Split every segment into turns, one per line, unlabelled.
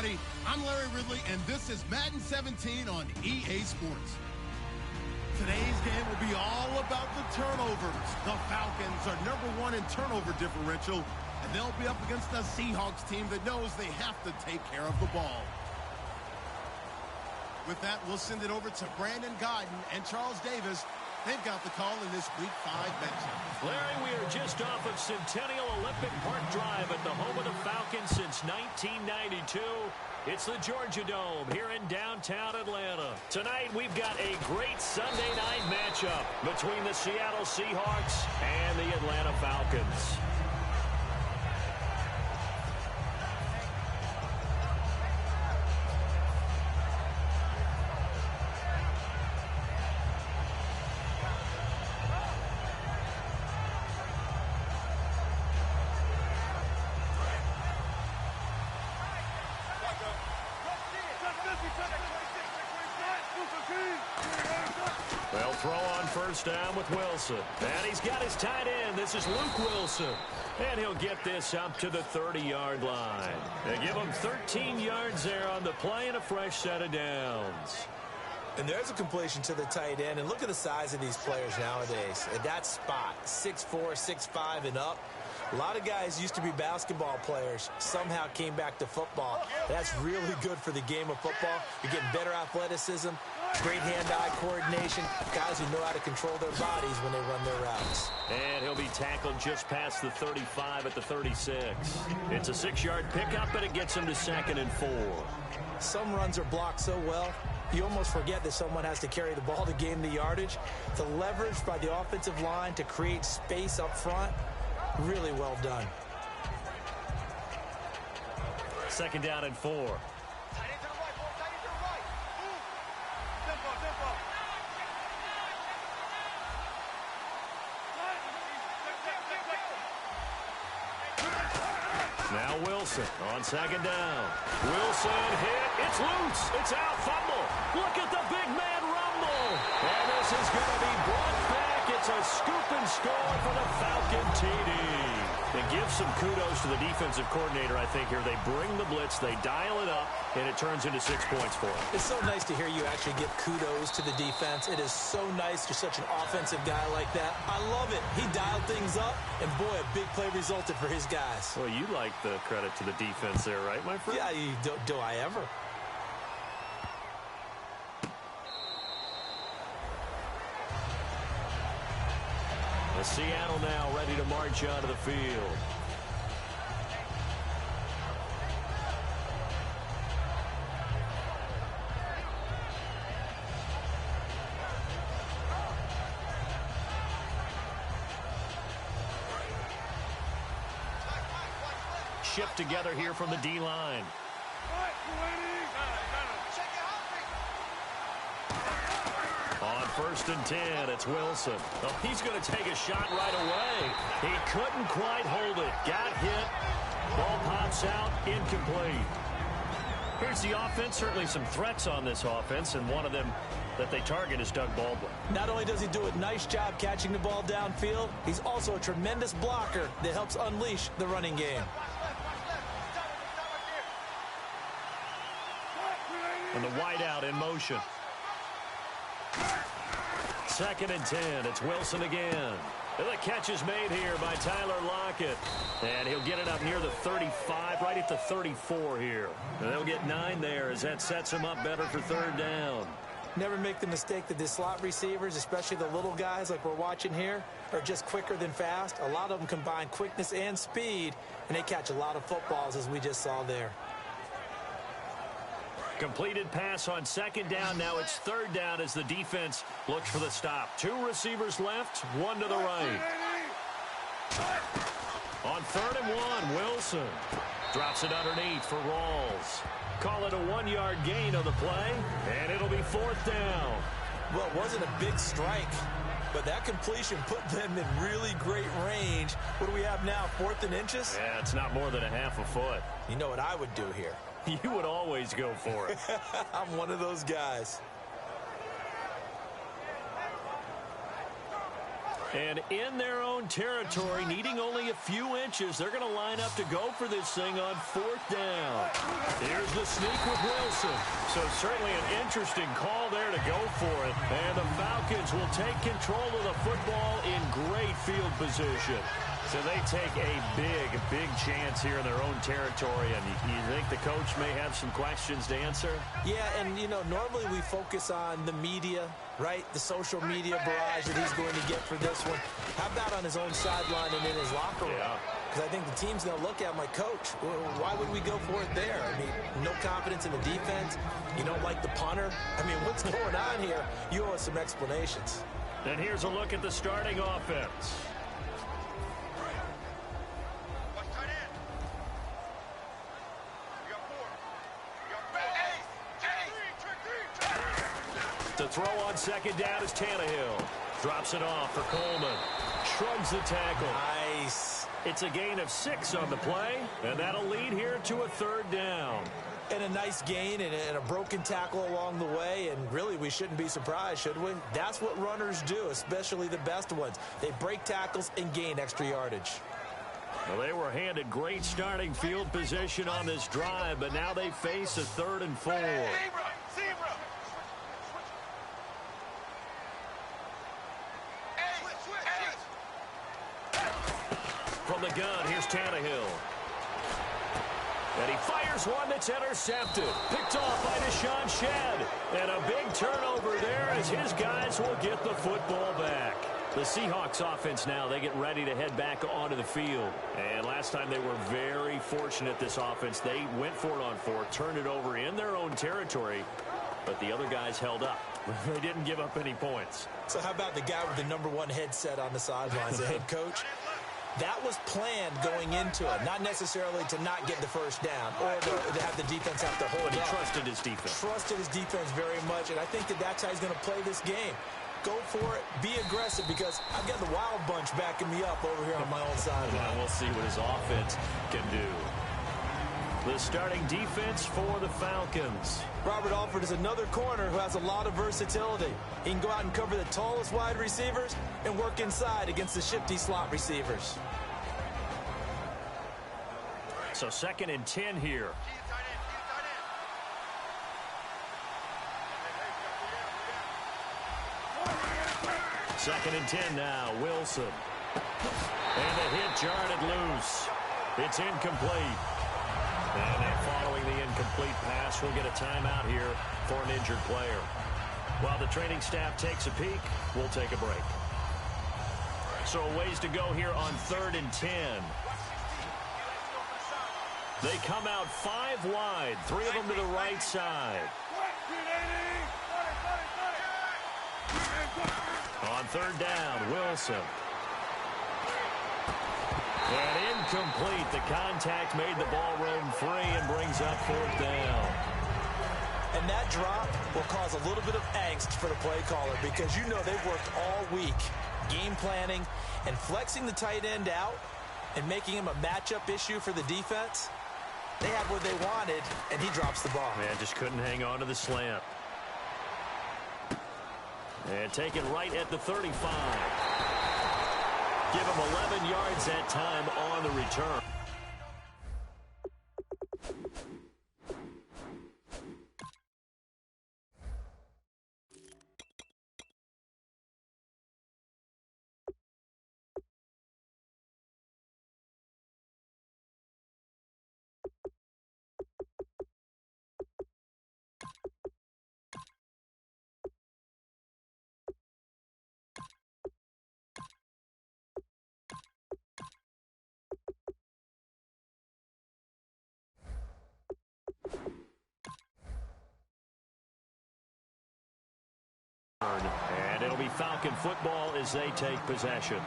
everybody. I'm Larry Ridley, and this is Madden 17 on EA Sports. Today's game will be all about the turnovers. The Falcons are #1 in turnover differential, and they'll be up against a Seahawks team that knows they have to take care of the ball. With that, we'll send it over to Brandon Godden and Charles Davis. They've got the call in this Week 5 matchup.
Larry, we are just off of Centennial Olympic Park Drive at the home of the Falcons since 1992. It's the Georgia Dome here in downtown Atlanta. Tonight, we've got a great Sunday night matchup between the Seattle Seahawks and the Atlanta Falcons. They'll throw on first down with Wilson. And he's got his tight end. This is Luke Wilson. And he'll get this up to the 30-yard line. They give him 13 yards there on the play and a fresh set of downs.
And there's a completion to the tight end. And look at the size of these players nowadays. At that spot, 6'4", 6'5", and up. A lot of guys used to be basketball players, somehow came back to football. That's really good for the game of football. You're getting better athleticism, great hand-eye coordination, guys who know how to control their bodies when they run their routes.
And he'll be tackled just past the 35 at the 36. It's a 6-yard pickup, and it gets him to 2nd and 4.
Some runs are blocked so well, you almost forget that someone has to carry the ball to gain the yardage. The leverage by the offensive line to create space up front, really well done.
2nd down and 4. Now Wilson on 2nd down. Wilson hit. It's loose. It's out. Fumble. Look at the big man rumble. And this is going to be brought back. It's a scoop and score for the Falcon TD. And give some kudos to the defensive coordinator, I think, here. They bring the blitz, they dial it up, and it turns into 6 points for them.
It's so nice to hear you actually give kudos to the defense. It is so nice you're such an offensive guy like that. I love it. He dialed things up, and boy, a big play resulted for his guys.
Well, you like the credit to the defense there, right, my friend?
Yeah, do I ever?
Seattle now ready to march onto the field. Shift together here from the D-line. On 1st and 10, it's Wilson. Oh, he's going to take a shot right away. He couldn't quite hold it. Got hit. Ball pops out. Incomplete. Here's the offense. Certainly some threats on this offense, and one of them that they target is Doug Baldwin.
Not only does he do a nice job catching the ball downfield, he's also a tremendous blocker that helps unleash the running game.
And the wideout in motion. 2nd and 10. It's Wilson again. And the catch is made here by Tyler Lockett. And he'll get it up near the 35, right at the 34 here. And they'll get 9 there as that sets him up better for 3rd down.
Never make the mistake that the slot receivers, especially the little guys like we're watching here, are just quicker than fast. A lot of them combine quickness and speed, and they catch a lot of footballs, as we just saw there.
Completed pass on 2nd down. Now it's 3rd down as the defense looks for the stop. 2 receivers left, 1 to the right. On 3rd and 1, Wilson drops it underneath for Rawls. Call it a 1-yard gain on the play, and it'll be 4th down.
Well, it wasn't a big strike, but that completion put them in really great range. What do we have now, 4th and inches?
Yeah, it's not more than a half a foot.
You know what I would do here?
You would always go for it.
I'm one of those guys.
And in their own territory, needing only a few inches, they're going to line up to go for this thing on 4th down. Here's the sneak with Wilson. So certainly an interesting call there to go for it. And the Falcons will take control of the football in great field position. So they take a big chance here in their own territory. And you think the coach may have some questions to answer?
Yeah, and, you know, normally we focus on the media, right? The social media barrage that he's going to get for this one. How about on his own sideline and in his locker room? Because I think the team's going to look at him like, Coach, why would we go for it there? I mean, no confidence in the defense. You don't like the punter. I mean, what's going on here? You owe us some explanations.
And here's a look at the starting offense. To throw on 2nd down is Tannehill. Drops it off for Coleman. Shrugs the tackle.
Nice.
It's a gain of 6 on the play, and that'll lead here to a 3rd down.
And a nice gain and a broken tackle along the way, and really we shouldn't be surprised, should we? That's what runners do, especially the best ones. They break tackles and gain extra yardage.
Well, they were handed great starting field position on this drive, but now they face a 3rd and 4. From the gun, here's Tannehill. And he fires one that's intercepted. Picked off by Deshaun Shedd. And a big turnover there as his guys will get the football back. The Seahawks offense now, they get ready to head back onto the field. And last time they were very fortunate, this offense. They went for it on 4, turned it over in their own territory, but the other guys held up. They didn't give up any points.
So how about the guy with the #1 headset on the sidelines, the head coach? That was planned going into it, not necessarily to not get the 1st down or to have the defense have to hold
But he
up.
trusted his defense.
Trusted his defense very much, and I think that's how he's going to play this game. Go for it, be aggressive, because I've got the Wild Bunch backing me up over here on my own sideline.
We'll see what his offense can do. The starting defense for the Falcons.
Robert Alford is another corner who has a lot of versatility. He can go out and cover the tallest wide receivers and work inside against the shifty slot receivers.
So 2nd and 10 here. 2nd and 10 now. Wilson. And the hit jarred loose. It's incomplete. And then following the incomplete pass, we'll get a timeout here for an injured player. While the training staff takes a peek, we'll take a break. So a ways to go here on 3rd and 10. They come out 5 wide, 3 of them to the right side. On 3rd down, Wilson. And incomplete. The contact made the ball roam free and brings up 4th down.
And that drop will cause a little bit of angst for the play caller, because you know they've worked all week game planning and flexing the tight end out and making him a matchup issue for the defense. They had what they wanted, and he drops the ball.
Man, just couldn't hang on to the slant. And taken right at the 35. Give him 11 yards that time on the return. And it'll be Falcon football as they take possession.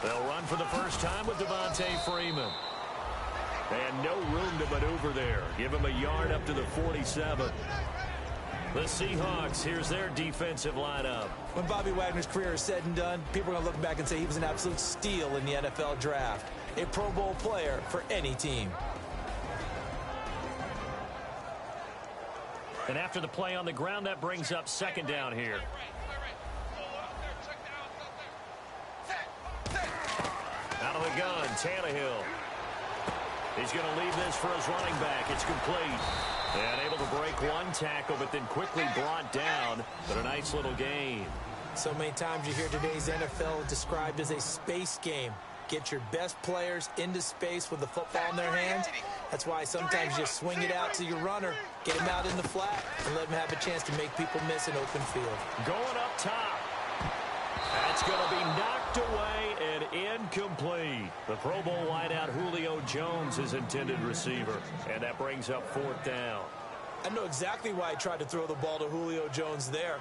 They'll run for the first time with Devontae Freeman. And no room to maneuver there. Give him a yard up to the 47. The Seahawks, here's their defensive lineup.
When Bobby Wagner's career is said and done, people are going to look back and say he was an absolute steal in the NFL draft. A Pro Bowl player for any team.
And after the play on the ground, that brings up second down here. Out of the gun, Tannehill. He's going to leave this for his running back. It's complete. And able to break one tackle, but then quickly brought down. But a nice little gain.
So many times you hear today's NFL described as a space game. Get your best players into space with the football in their hands. That's why sometimes you swing it out to your runner, get him out in the flat, and let him have a chance to make people miss an open field.
Going up top. That's going to be knocked away and incomplete. The Pro Bowl wideout Julio Jones is intended receiver. And that brings up fourth down.
I know exactly why I tried to throw the ball to Julio Jones there.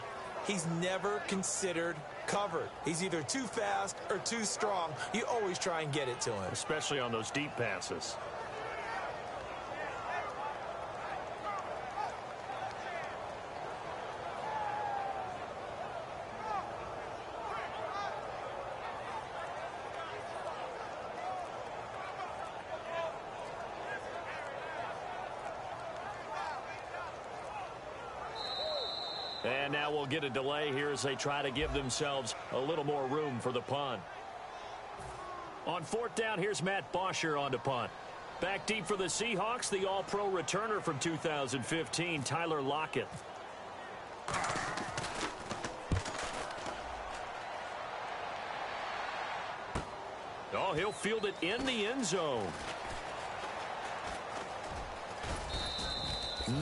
He's never considered covered. He's either too fast or too strong. You always try and get it to him.
Especially on those deep passes. And now we'll get a delay here as they try to give themselves a little more room for the punt. On fourth down, here's Matt Bosher on to punt. Back deep for the Seahawks, the All-Pro returner from 2015, Tyler Lockett. Oh, he'll field it in the end zone.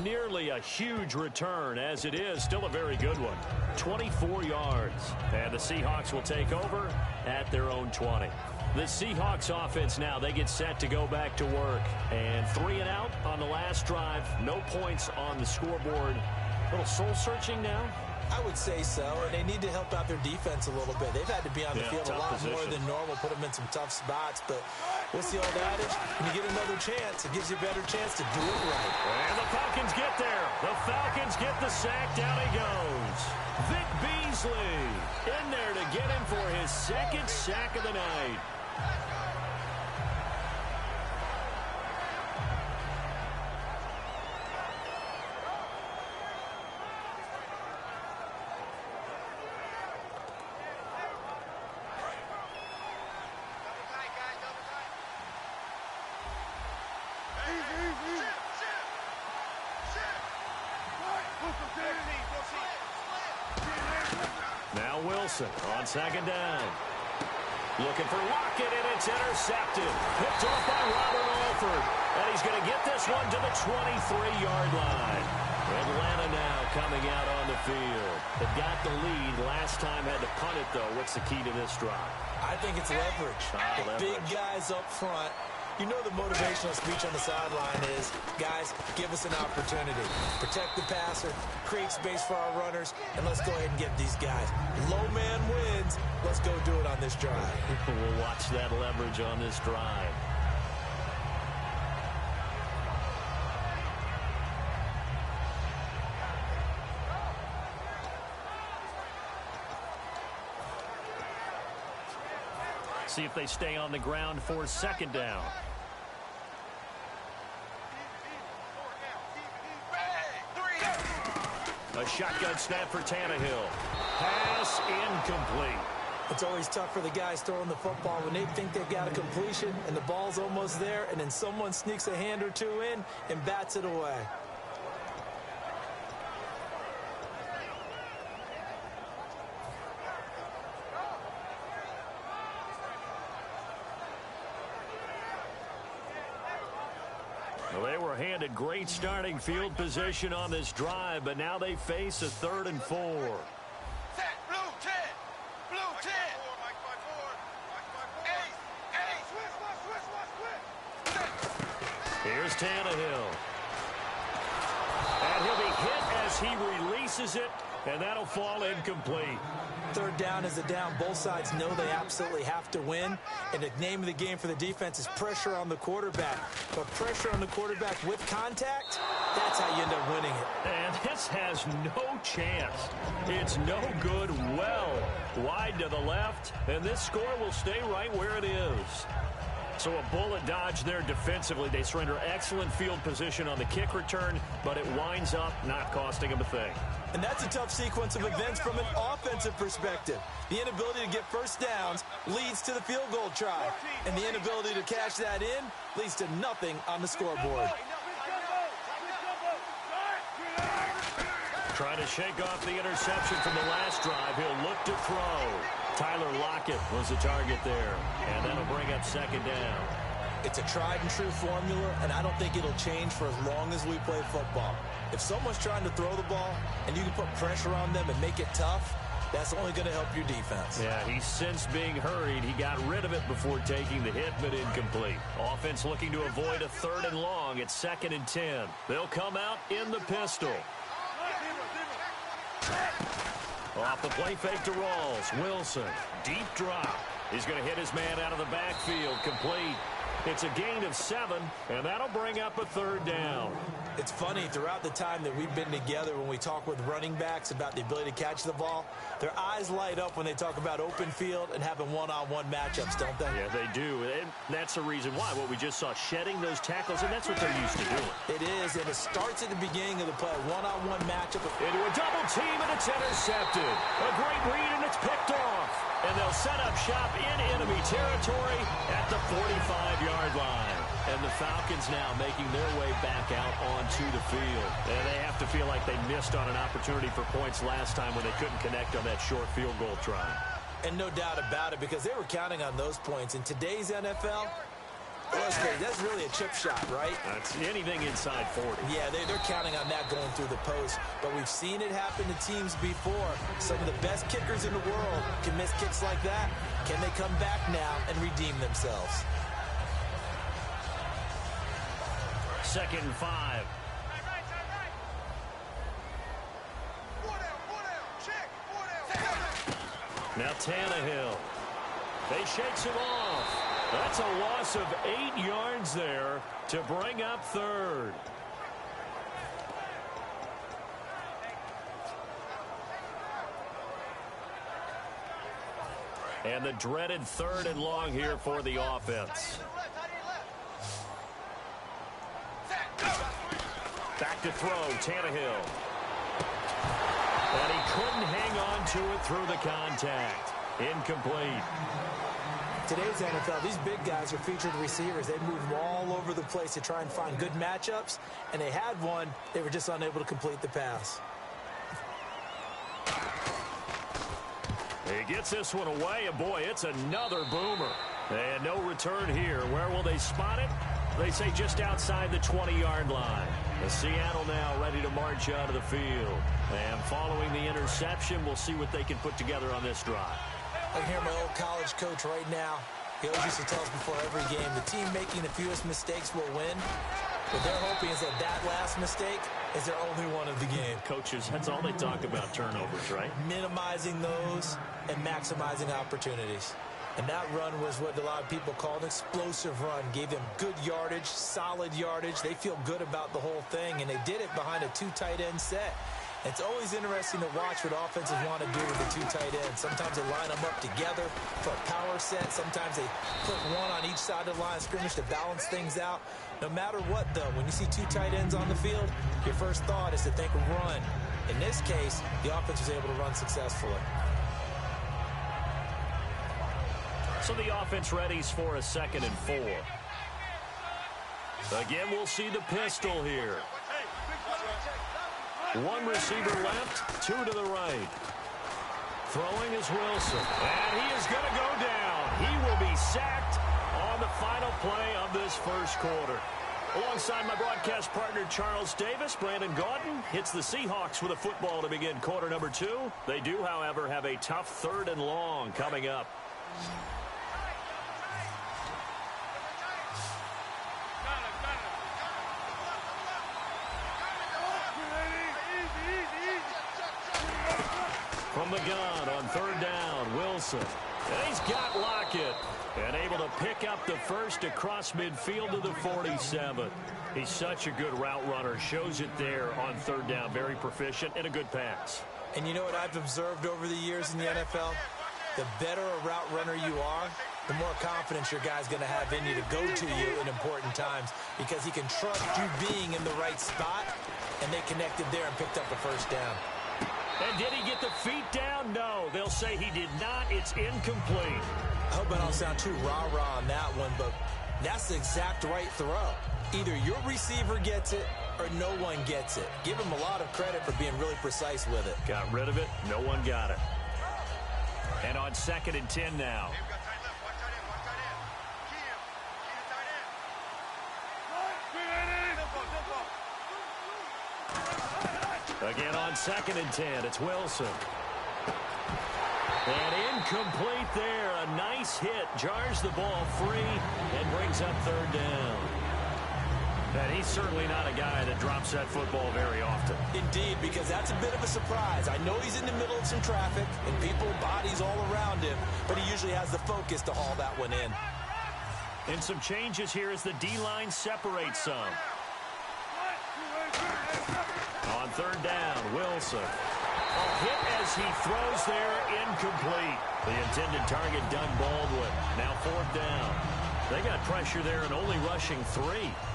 Nearly a huge return, as it is still a very good one. 24 yards. And the Seahawks will take over at their own 20. The Seahawks offense now, they get set to go back to work. And 3 and out on the last drive. No points on the scoreboard. A little soul-searching now?
I would say so, and they need to help out their defense a little bit. They've had to be on the field a lot more than normal, put them in some tough spots. But what's the old adage? When you get another chance, it gives you a better chance to do it right.
And the Falcons get there. The Falcons get the sack. Down he goes. Vic Beasley in there to get him for his second sack of the night. Now Wilson on second down. Looking for Lockett, and it's intercepted. Picked off by Robert Alford. And he's going to get this one to the 23-yard line. Atlanta now coming out on the field. They got the lead. Last time had to punt it, though. What's the key to this drive?
I think it's leverage. The big guys up front. You know the motivational speech on the sideline is, guys, give us an opportunity. Protect the passer, create space for our runners, and let's go ahead and get these guys. Low man wins. Let's go do it on this drive.
We'll watch that leverage on this drive. See if they stay on the ground for second down. A shotgun snap for Tannehill. Pass incomplete.
It's always tough for the guys throwing the football when they think they've got a completion and the ball's almost there, and then someone sneaks a hand or two in and bats it away.
Well, they were handed great starting field position on this drive, but now they face a 3rd and 4.
Set, blue 10, blue 10. Mike by 4. Ace.
Here's Tannehill. And he'll be hit as he releases it, and that'll fall incomplete.
Third down is a down. Both sides know they absolutely have to win. And the name of the game for the defense is pressure on the quarterback. But pressure on the quarterback with contact, that's how you end up winning it.
And this has no chance. It's no good, well wide to the left. And this score will stay right where it is. So a bullet dodge there defensively. They surrender excellent field position on the kick return, but it winds up not costing them a thing.
And that's a tough sequence of events from an offensive perspective. The inability to get first downs leads to the field goal try. And the inability to cash that in leads to nothing on the scoreboard.
Trying to shake off the interception from the last drive. He'll look to throw. Tyler Lockett was the target there. And that'll bring up second down.
It's a tried-and-true formula, and I don't think it'll change for as long as we play football. If someone's trying to throw the ball and you can put pressure on them and make it tough, that's only going to help your defense.
Yeah, he's since being hurried. He got rid of it before taking the hit, but incomplete. Offense looking to avoid a 3rd and long. It's 2nd and 10. They'll come out in the pistol. Off the play fake to Rawls. Wilson, deep drop. He's going to hit his man out of the backfield. Complete. It's a gain of 7, and that'll bring up a 3rd down.
It's funny, throughout the time that we've been together, when we talk with running backs about the ability to catch the ball, their eyes light up when they talk about open field and having one-on-one matchups, don't they?
Yeah, they do. And that's the reason why. What we just saw, shedding those tackles, and that's what they're used to doing.
It is, and it starts at the beginning of the play. One-on-one matchup.
Into a double team, and it's intercepted. A great read, and it's picked off. And they'll set up shop in enemy territory at the 45-yard line. And the Falcons now making their way back out onto the field. And they have to feel like they missed on an opportunity for points last time when they couldn't connect on that short field goal try.
And no doubt about it, because they were counting on those points. In today's NFL, that's really a chip shot, right?
That's anything inside 40.
Yeah, they're counting on that going through the post. But we've seen it happen to teams before. Some of the best kickers in the world can miss kicks like that. Can they come back now and redeem themselves?
2nd and 5. Now Tannehill. They shakes him off. That's a loss of 8 yards there to bring up 3rd. And the dreaded 3rd and long here for the offense. Back to throw, Tannehill. And he couldn't hang on to it through the contact. Incomplete.
Today's NFL, these big guys are featured receivers. They move all over the place to try and find good matchups, and they had one. They were just unable to complete the pass.
He gets this one away, and boy, it's another boomer. And no return here. Where will they spot it? They say just outside the 20-yard line. The Seattle now ready to march out of the field. And following the interception, we'll see what they can put together on this drive.
I can hear my old college coach right now. He always used to tell us before every game, the team making the fewest mistakes will win. What they're hoping is that last mistake is their only one of the game.
Coaches, that's all they talk about, turnovers, right?
Minimizing those and maximizing opportunities. And that run was what a lot of people call an explosive run. Gave them good yardage, solid yardage. They feel good about the whole thing, and they did it behind a 2 tight end set. It's always interesting to watch what offenses want to do with the 2 tight ends. Sometimes they line them up together for a power set. Sometimes they put one on each side of the line of scrimmage to balance things out. No matter what, though, when you see 2 tight ends on the field, your first thought is to think of run. In this case, the offense was able to run successfully.
So the offense readies for a 2nd and 4. Again, we'll see the pistol here. 1 receiver left, 2 to the right. Throwing is Wilson. And he is going to go down. He will be sacked on the final play of this first quarter. Alongside my broadcast partner, Charles Davis, Brandon Gaudin hits the Seahawks with a football to begin quarter number 2. They do, however, have a tough 3rd and long coming up. From From the gun on third down, Wilson. And he's got Lockett. And able to pick up the first across midfield to the 47. He's such a good route runner. Shows it there on third down. Very proficient and a good pass.
And you know what I've observed over the years in the NFL? The better a route runner you are, the more confidence your guy's going to have in you to go to you in important times because he can trust you being in the right spot, and they connected there and picked up the first down.
And did he get the feet down? No. They'll say he did not. It's incomplete.
I hope I don't sound too rah-rah on that one, but that's the exact right throw. Either your receiver gets it or no one gets it. Give him a lot of credit for being really precise with it.
Got rid of it. No one got it. And on 2nd and 10 now. Again on 2nd and 10, it's Wilson. And incomplete there. A nice hit. Jars the ball free and brings up third down. And he's certainly not a guy that drops that football very often.
Indeed, because that's a bit of a surprise. I know he's in the middle of some traffic and people, bodies all around him, but he usually has the focus to haul that one in.
And some changes here as the D-line separates some. On third down, Wilson. A hit as he throws there, incomplete. The intended target, Doug Baldwin. Now 4th down. They got pressure there and only rushing 3.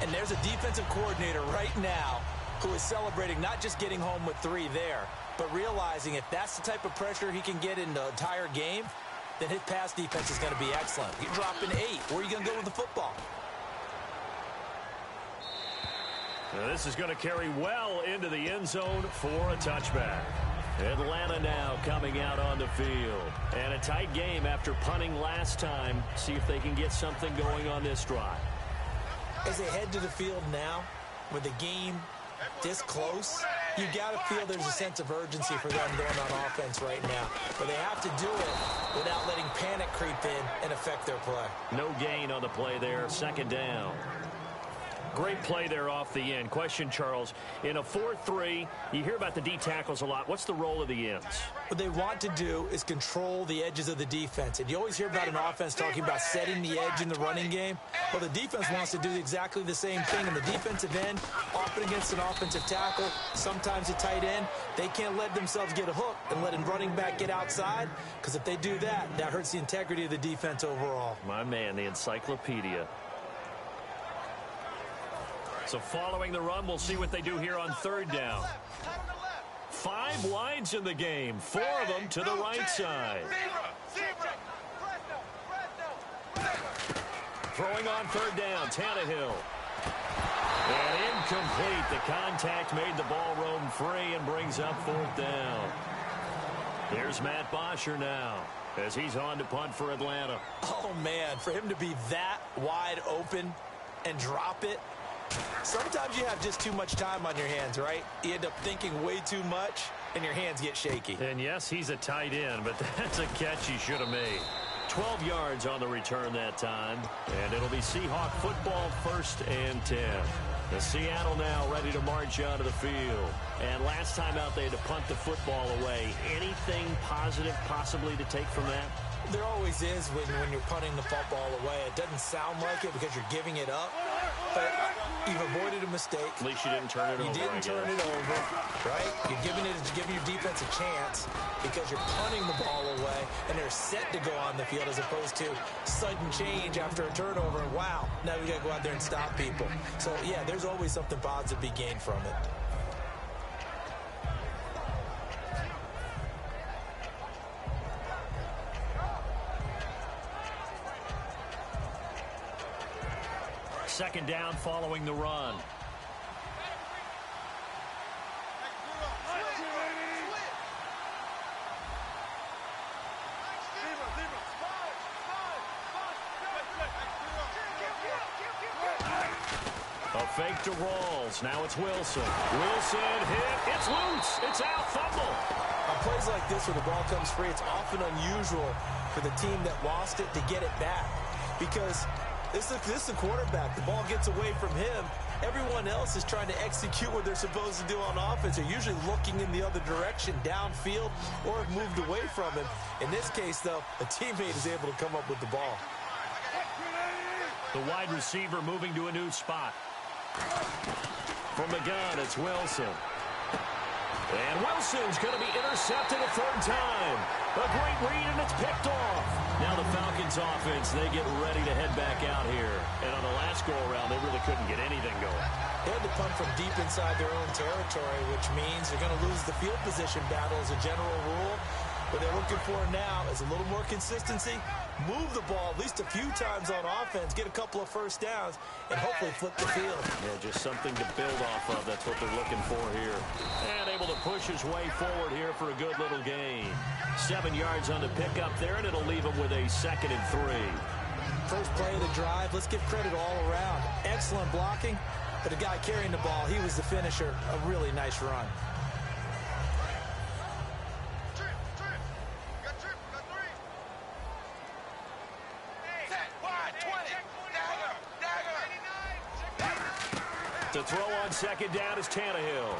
And there's a defensive coordinator right now who is celebrating not just getting home with 3 there, but realizing if that's the type of pressure he can get in the entire game, then his pass defense is going to be excellent. You're dropping 8. Where are you going to go with the football?
Now this is going to carry well into the end zone for a touchback. Atlanta now coming out on the field. And a tight game after punting last time. See if they can get something going on this drive.
As they head to the field now, with the game this close, you got to feel there's a sense of urgency for them going on offense right now. But they have to do it without letting panic creep in and affect their play.
No gain on the play there. 2nd down. Great play there off the end. Question, Charles, in a 4-3, you hear about the D tackles a lot. What's the role of the ends?
What they want to do is control the edges of the defense. And you always hear about an offense talking about setting the edge in the running game. Well, the defense wants to do exactly the same thing. In the defensive end, often against an offensive tackle, sometimes a tight end, they can't let themselves get a hook and let a running back get outside, because if they do that, that hurts the integrity of the defense overall.
My man, the encyclopedia. So following the run, we'll see what they do here on 3rd down. 5 wides in the game, 4 of them to the right side. Throwing on 3rd down, Tannehill. And incomplete. The contact made the ball roam free and brings up 4th down. Here's Matt Bosher now as he's on to punt for Atlanta.
Oh, man, for him to be that wide open and drop it. Sometimes you have just too much time on your hands, right? You end up thinking way too much, and your hands get shaky.
And yes, he's a tight end, but that's a catch he should have made. 12 yards on the return that time, and it'll be Seahawk football 1st and 10. The Seattle now ready to march onto the field. And last time out, they had to punt the football away. Anything positive possibly to take from that?
There always is when you're punting the football away. It doesn't sound like it because you're giving it up, but you've avoided a mistake.
At least you didn't turn it over.
You didn't turn it over, right? You're giving your defense a chance because you're punting the ball away, and they're set to go on the field as opposed to sudden change after a turnover. And wow, now we got to go out there and stop people. So, yeah, there's always something positive to be gained from it.
Second down following the run. A fake to Rawls. Now it's Wilson. Wilson hit. It's loose. It's out. Fumble.
On plays like this where the ball comes free, it's often unusual for the team that lost it to get it back because This is the quarterback. The ball gets away from him. Everyone else is trying to execute what they're supposed to do on offense. They're usually looking in the other direction, downfield, or have moved away from him. In this case, though, a teammate is able to come up with the ball.
The wide receiver moving to a new spot. From the gun, it's Wilson. And Wilson's going to be intercepted a third time. A great read, and it's picked off. Now the Falcons offense, they get ready to head back out here. And on the last go-around, they really couldn't get anything going.
They had to punt from deep inside their own territory, which means they're going to lose the field position battle as a general rule. What they're looking for now is a little more consistency, move the ball at least a few times on offense, get a couple of first downs, and hopefully flip the field.
Yeah, just something to build off of. That's what they're looking for here. And able to push his way forward here for a good little gain. 7 yards on the pickup there, and it'll leave him with a 2nd and 3.
First play of the drive, let's give credit all around. Excellent blocking, but the guy carrying the ball, he was the finisher. A really nice run.
To throw on 2nd down is Tannehill.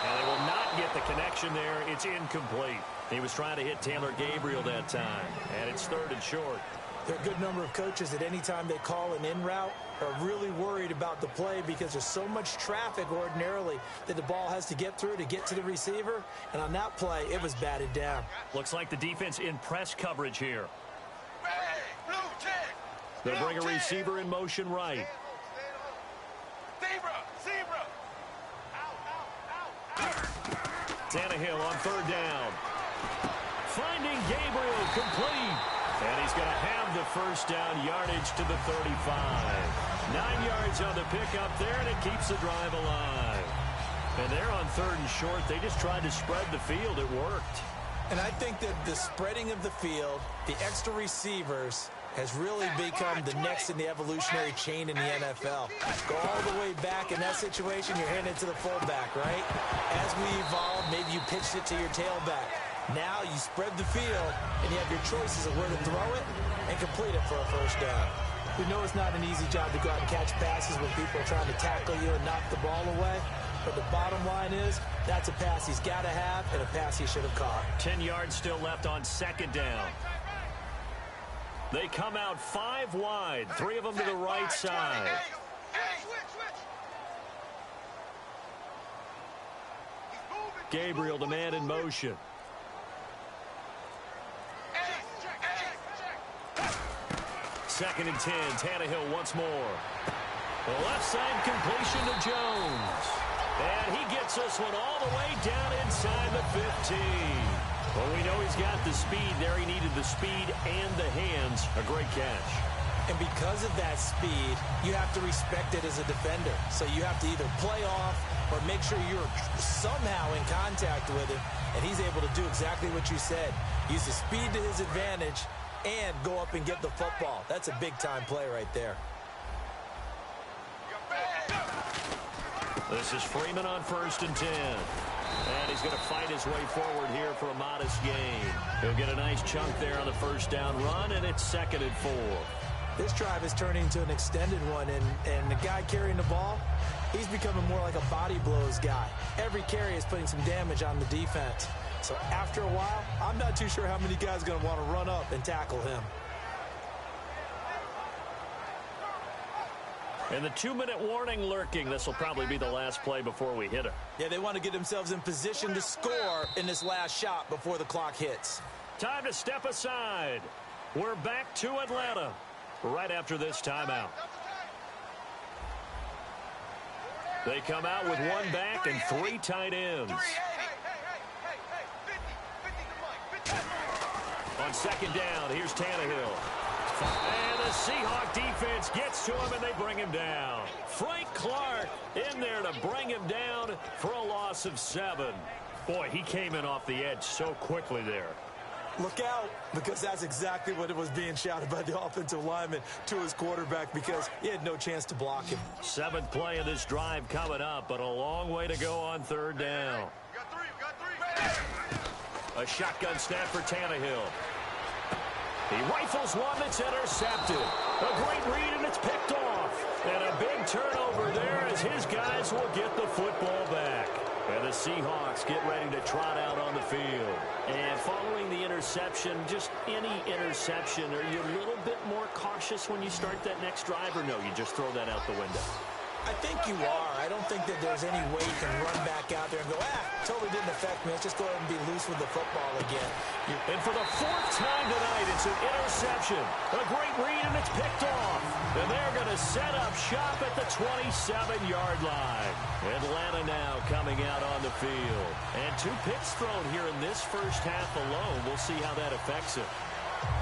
And they will not get the connection there. It's incomplete. He was trying to hit Taylor Gabriel that time. And it's 3rd and short.
There are a good number of coaches that any time they call an in route are really worried about the play because there's so much traffic ordinarily that the ball has to get through to get to the receiver. And on that play, it was batted down.
Looks like the defense in press coverage here. They'll bring a receiver in motion right. Tannehill on 3rd down. Finding Gabriel complete. And he's going to have the first down, yardage to the 35. 9 yards on the pickup there, and it keeps the drive alive. And they're on 3rd and short. They just tried to spread the field. It worked.
And I think that the spreading of the field, the extra receivers, has really become the next in the evolutionary chain in the NFL. Go all the way back in that situation, you're handing it to the fullback, right? As we evolve, maybe you pitched it to your tailback. Now you spread the field, and you have your choices of where to throw it and complete it for a first down. We know it's not an easy job to go out and catch passes when people are trying to tackle you and knock the ball away. But the bottom line is, that's a pass he's got to have and a pass he should have caught.
10 yards still left on 2nd down. They come out 5 wide, 3 of them to the right side. Gabriel, the man in motion. Second and 10, Tannehill once more. The left side completion to Jones. And he gets this one all the way down inside the 15. Well, we know he's got the speed there. He needed the speed and the hands. A great catch.
And because of that speed, you have to respect it as a defender. So you have to either play off or make sure you're somehow in contact with him. And he's able to do exactly what you said. Use the speed to his advantage and go up and get the football. That's a big-time play right there.
This is Freeman on 1st and 10. And he's going to fight his way forward here for a modest gain. He'll get a nice chunk there on the first down run, and it's 2nd and 4.
This drive is turning into an extended one, and the guy carrying the ball, he's becoming more like a body blows guy. Every carry is putting some damage on the defense. So after a while, I'm not too sure how many guys are going to want to run up and tackle him.
And the 2-minute warning lurking. This will probably be the last play before we hit it.
Yeah, they want to get themselves in position to score in this last shot before the clock hits.
Time to step aside. We're back to Atlanta right after this timeout. They come out with 1 back and 3 tight ends. On 2nd down, here's Tannehill. And the Seahawk defense gets to him, and they bring him down. Frank Clark in there to bring him down for a loss of 7. Boy, he came in off the edge so quickly there.
Look out, because that's exactly what it was being shouted by the offensive lineman to his quarterback, because he had no chance to block him.
7th play of this drive coming up, but a long way to go on 3rd down. A shotgun snap for Tannehill. He rifles one that's intercepted. A great read, and it's picked off. And a big turnover there as his guys will get the football back. And the Seahawks get ready to trot out on the field. And following the interception, just any interception, are you a little bit more cautious when you start that next drive, or no, you just throw that out the window?
I think you are. I don't think that there's any way you can run back out there and go, totally didn't affect me. Let's just go ahead and be loose with the football again.
And for the fourth time tonight, it's an interception. A great read, and it's picked off. And they're going to set up shop at the 27-yard line. Atlanta now coming out on the field. And 2 picks thrown here in this first half alone. We'll see how that affects him.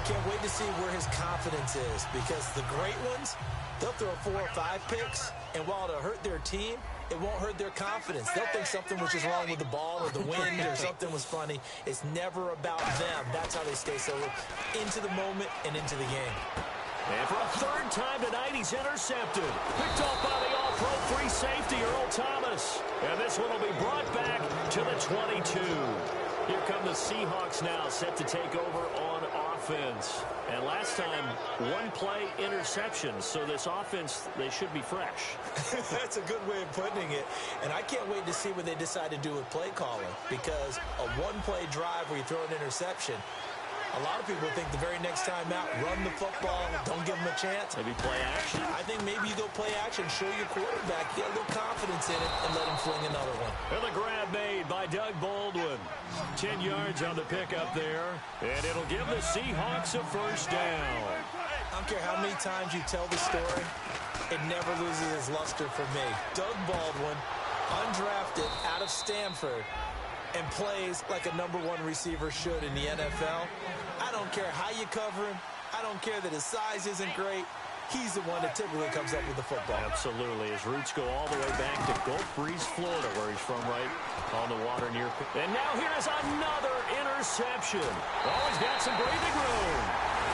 Can't wait to see where his confidence is, because the great ones, they'll throw 4 or 5 picks, and while it'll hurt their team, it won't hurt their confidence. They'll think something was just wrong with the ball or the wind or something was funny. It's never about them. That's how they stay so into the moment and into the game.
And for a third time tonight, he's intercepted. Picked off by the all-pro free safety, Earl Thomas. And this one will be brought back to the 22. Here come the Seahawks now, set to take over on offense. And last time, 1-play interception. So this offense, they should be fresh.
That's a good way of putting it. And I can't wait to see what they decide to do with play calling, because a 1-play drive where you throw an interception, a lot of people think the very next time out, run the football, don't give them a chance.
Maybe play action.
I think maybe you go play action, show your quarterback, get a little confidence in it, and let him fling another one.
And the grab made by Doug Baldwin. 10 yards on the pickup there, and it'll give the Seahawks a first down.
I don't care how many times you tell the story, it never loses its luster for me. Doug Baldwin, undrafted out of Stanford, and plays like a #1 receiver should in the NFL. I don't care how you cover him. I don't care that his size isn't great. He's the one that typically comes up with the football.
Absolutely. His roots go all the way back to Gulf Breeze, Florida, where he's from, right on the water near. And now here's another interception. Oh, he's got some breathing room.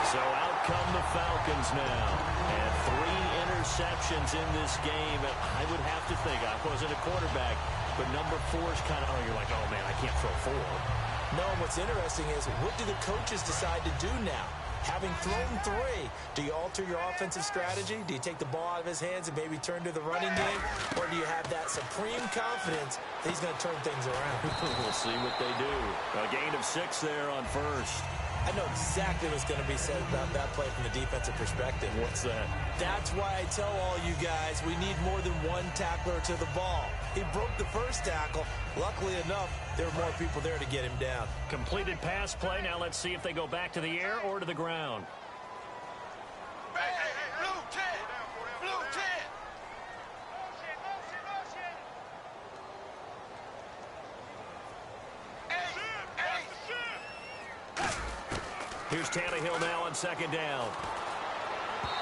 So out come the Falcons now. And 3 interceptions in this game. I would have to think, I wasn't a quarterback, but number 4 is kind of, you're like, oh, man, I can't throw 4.
No, what's interesting is, what do the coaches decide to do now? Having thrown 3, do you alter your offensive strategy? Do you take the ball out of his hands and maybe turn to the running game? Or do you have that supreme confidence that he's going to turn things around?
We'll see what they do. A gain of 6 there on first.
I know exactly what's going to be said about that play from the defensive perspective.
What's that?
That's why I tell all you guys we need more than 1 tackler to the ball. He broke the first tackle. Luckily enough, there were more people there to get him down.
Completed pass play. Now let's see if they go back to the air or to the ground.
Hey, blue 10. Blue 10.
Here's Tannehill now on second down.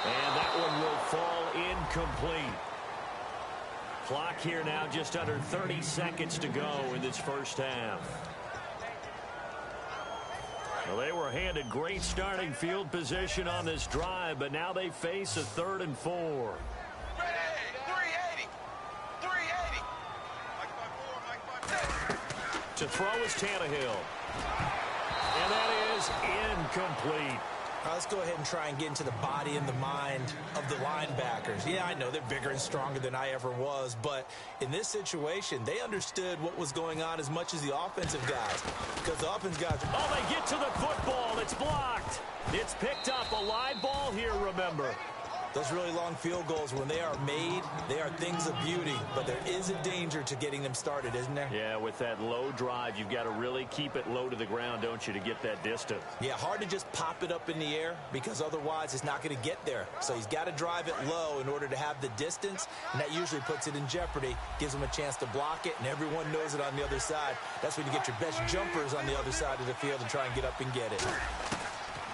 And that one will fall incomplete. Clock here now just under 30 seconds to go in this first half. Well, they were handed great starting field position on this drive, but now they face a 3rd and 4.
Ready, 380. 380. Mike 5-4,
To throw is Tannehill. And that is incomplete.
Let's go ahead and try and get into the body and the mind of the linebackers. Yeah, I know they're bigger and stronger than I ever was, but in this situation, they understood what was going on as much as the offensive guys. Because the offensive guys...
Oh, they get to the football. It's blocked. It's picked up. A live ball here, remember.
Those really long field goals, when they are made, they are things of beauty. But there is a danger to getting them started, isn't there?
Yeah, with that low drive, you've got to really keep it low to the ground, don't you, to get that distance.
Yeah, hard to just pop it up in the air, because otherwise it's not going to get there. So he's got to drive it low in order to have the distance, and that usually puts it in jeopardy, gives him a chance to block it, and everyone knows it on the other side. That's when you get your best jumpers on the other side of the field and try and get up and get it.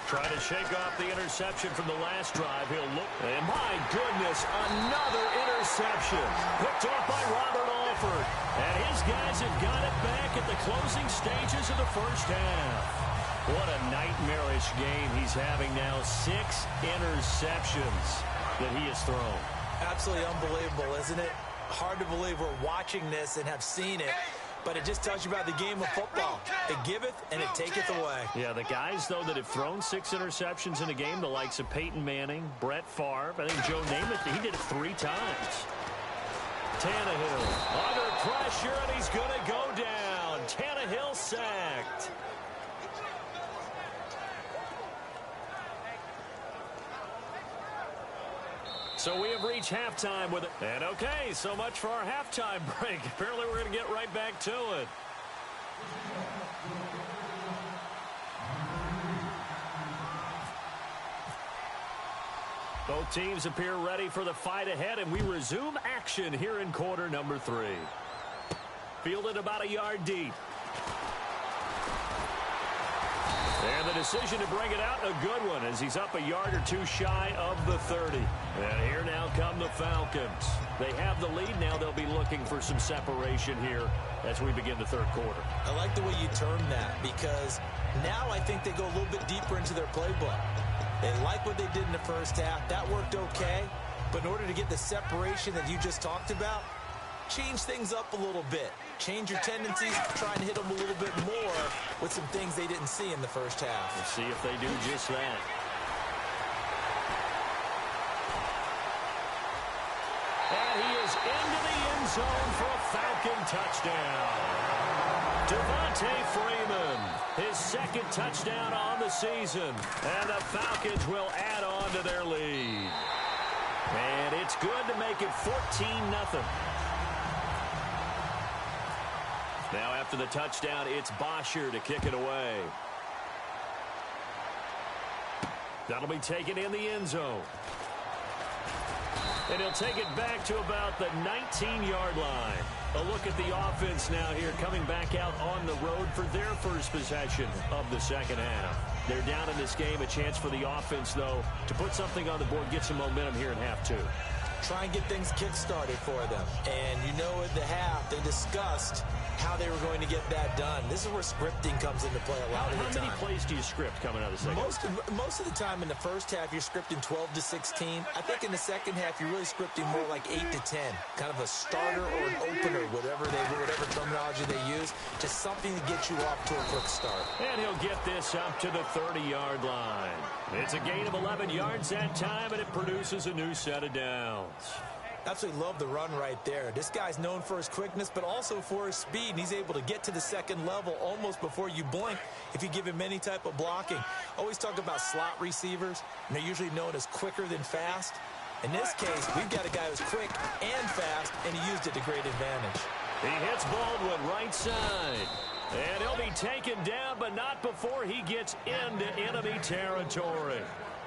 Trying to shake off the interception from the last drive. He'll look. And my goodness, another interception. Picked off by Robert Alford. And his guys have got it back at the closing stages of the first half. What a nightmarish game he's having now. 6 interceptions that he has thrown.
Absolutely unbelievable, isn't it? Hard to believe we're watching this and have seen it. but it just tells you about the game of football. It giveth and it taketh away.
Yeah, the guys, though, that have thrown 6 interceptions in a game, the likes of Peyton Manning, Brett Favre, I think Joe Namath, he did it 3 times. Tannehill under pressure, and he's going to go down. Tannehill sacked. So we have reached halftime with it. And okay, so much for our halftime break. Apparently we're going to get right back to it. Both teams appear ready for the fight ahead, and we resume action here in quarter number 3. Fielded about a yard deep. And the decision to bring it out, a good one, as he's up a yard or 2 shy of the 30. And here now come the Falcons. They have the lead. Now they'll be looking for some separation here as we begin the third quarter.
I like the way you term that, because now I think they go a little bit deeper into their playbook. They like what they did in the first half. That worked okay. But in order to get the separation that you just talked about, change things up a little bit. Change your tendencies, try and hit them a little bit more with some things they didn't see in the first half.
We'll see if they do just that. And he is into the end zone for a Falcon touchdown. Devontae Freeman, his 2nd touchdown on the season. And the Falcons will add on to their lead. And it's good to make it 14-0. Now after the touchdown, it's Bosher to kick it away. That'll be taken in the end zone. And he'll take it back to about the 19-yard line. A look at the offense now here, coming back out on the road for their first possession of the second half. They're down in this game. A chance for the offense, though, to put something on the board, get some momentum here in half 2.
Try and get things kick-started for them. And you know at the half, they discussed how they were going to get that done. This is where scripting comes into play a lot of the time.
How many plays do you script coming out of the second half?
Most of the time in the first half, you're scripting 12 to 16. I think in the second half, you're really scripting more like 8 to 10. Kind of a starter or an opener, whatever terminology they use. Just something to get you off to a quick start.
And he'll get this up to the 30-yard line. It's a gain of 11 yards that time, and it produces a new set of downs.
Absolutely love the run right there. This guy's known for his quickness, but also for his speed. And he's able to get to the second level almost before you blink if you give him any type of blocking. Always talk about slot receivers, and they're usually known as quicker than fast. In this case, we've got a guy who's quick and fast, and he used it to great advantage.
He hits Baldwin right side. And he'll be taken down, but not before he gets into enemy territory.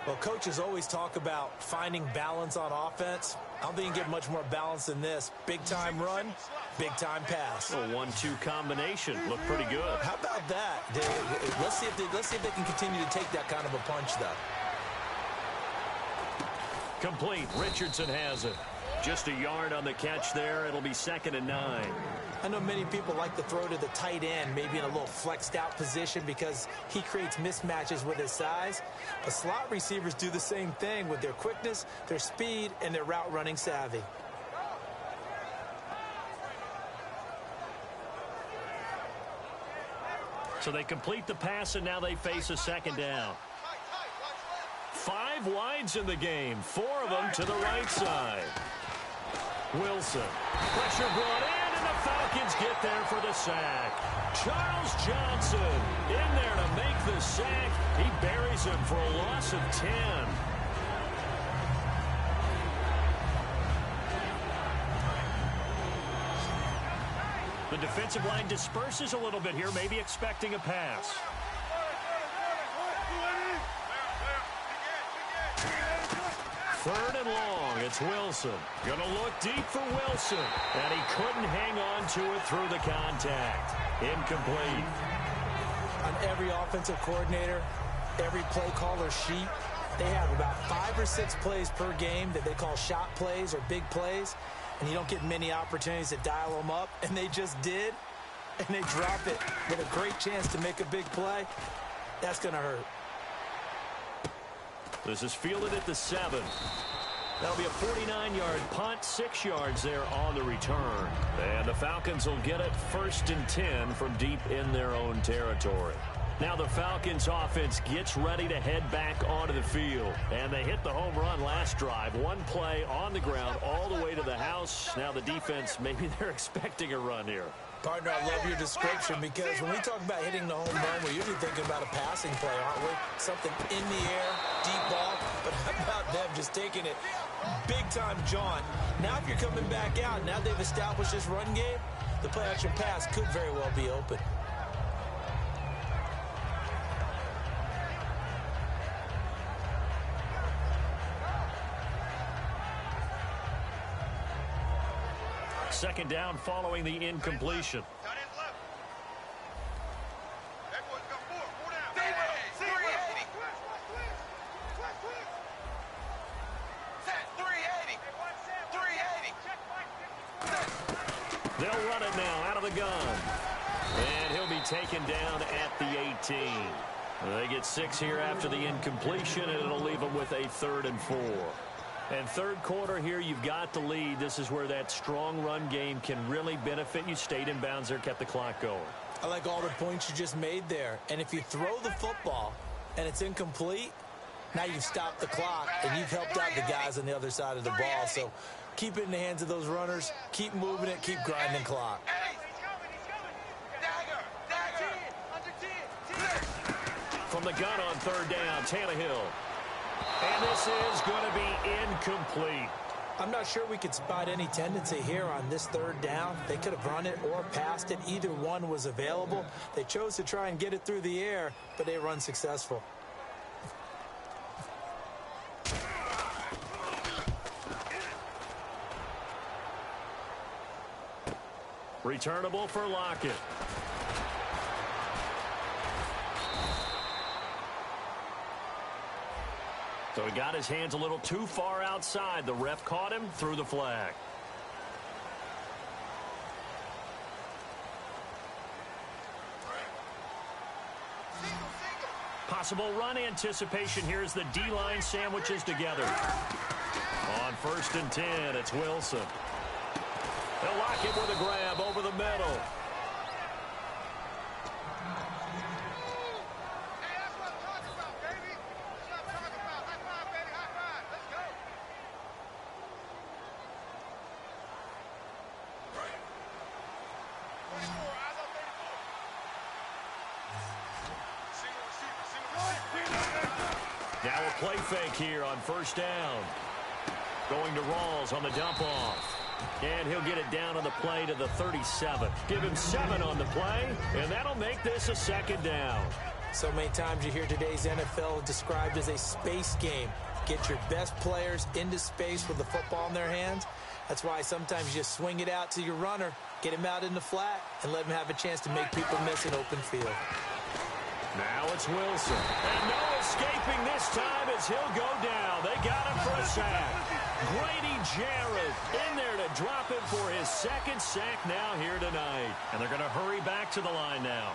Well, coaches always talk about finding balance on offense. I don't think you can get much more balance than this. Big-time run, big-time pass.
A 1-2 combination. Looked pretty good.
How about that? Let's see if they can continue to take that kind of a punch, though.
Complete. Richardson has it. Just a yard on the catch there. It'll be 2nd and 9.
I know many people like to throw to the tight end, maybe in a little flexed out position because he creates mismatches with his size. But slot receivers do the same thing with their quickness, their speed, and their route running savvy.
So they complete the pass, and now they face a 2nd down. 5 wides in the game, 4 of them to the right side. Wilson, pressure brought in, and the Falcons get there for the sack. Charles Johnson in there to make the sack. He buries him for a loss of 10. The defensive line disperses a little bit here, maybe expecting a pass. Third and long, it's Wilson. Gonna look deep for Wilson. And he couldn't hang on to it through the contact. Incomplete.
On every offensive coordinator, every play caller sheet, they have about 5 or 6 plays per game that they call shot plays or big plays. And you don't get many opportunities to dial them up. And they just did. And they drop it with a great chance to make a big play. That's gonna hurt.
This is fielded at the 7. That'll be a 49-yard punt, 6 yards there on the return. And the Falcons will get it 1st and 10 from deep in their own territory. Now the Falcons offense gets ready to head back onto the field. And they hit the home run last drive. One play on the ground all the way to the house. Now the defense, maybe they're expecting a run here.
Partner, I love your description because when we talk about hitting the home run, we're usually thinking about a passing play, aren't we? Something in the air, deep ball. But how about them just taking it big-time jaunt? Now if you're coming back out, now they've established this run game, the play-action pass could very well be open.
Second down following the incompletion. They'll run it now out of the gun. And he'll be taken down at the 18. They get 6 here after the incompletion, and it'll leave them with a 3rd and 4. And third quarter here, you've got the lead. This is where that strong run game can really benefit you. Stayed in bounds there, kept the clock going.
I like all the points you just made there. And if you throw the football and it's incomplete, now you've stopped the clock and you've helped out the guys on the other side of the ball. So keep it in the hands of those runners. Keep moving it. Keep grinding clock.
From the gun on 3rd down, Tannehill. And this is going to be incomplete.
I'm not sure we could spot any tendency here on this 3rd down. They could have run it or passed it. Either one was available. They chose to try and get it through the air, but they run successful.
Returnable for Lockett. So he got his hands a little too far outside. The ref caught him, threw the flag. Possible run anticipation here as the D-line sandwiches together. On 1st and 10, it's Wilson. They'll lock him with a grab over the middle. Now a play fake here on 1st down. Going to Rawls on the dump off. And he'll get it down on the play to the 37. Give him 7 on the play, and that'll make this a 2nd down.
So many times you hear today's NFL described as a space game. Get your best players into space with the football in their hands. That's why sometimes you just swing it out to your runner, get him out in the flat, and let him have a chance to make people miss an open field.
Now it's Wilson. And no escaping this time as he'll go down. They got him for a sack. Grady Jarrett in there to drop him for his 2nd sack now here tonight. And they're going to hurry back to the line now.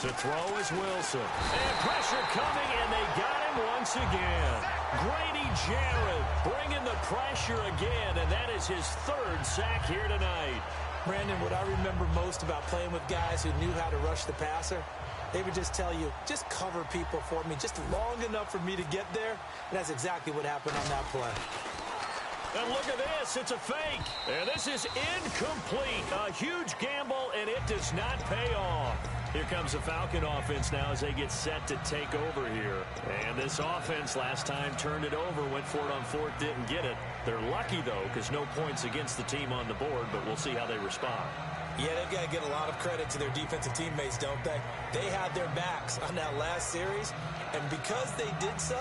To throw is Wilson. And pressure coming, and they got him once again. Grady Jarrett bringing the pressure again, and that is his 3rd sack here tonight.
Brandon, what I remember most about playing with guys who knew how to rush the passer, they would just tell you, just cover people for me, just long enough for me to get there. And that's exactly what happened on that play.
And look at this. It's a fake. And this is incomplete. A huge gamble, and it does not pay off. Here comes the Falcon offense now as they get set to take over here. And this offense last time turned it over, went for it on 4th, didn't get it. They're lucky, though, because no points against the team on the board, but we'll see how they respond.
Yeah, they've got to get a lot of credit to their defensive teammates, don't they? They had their backs on that last series, and because they did so,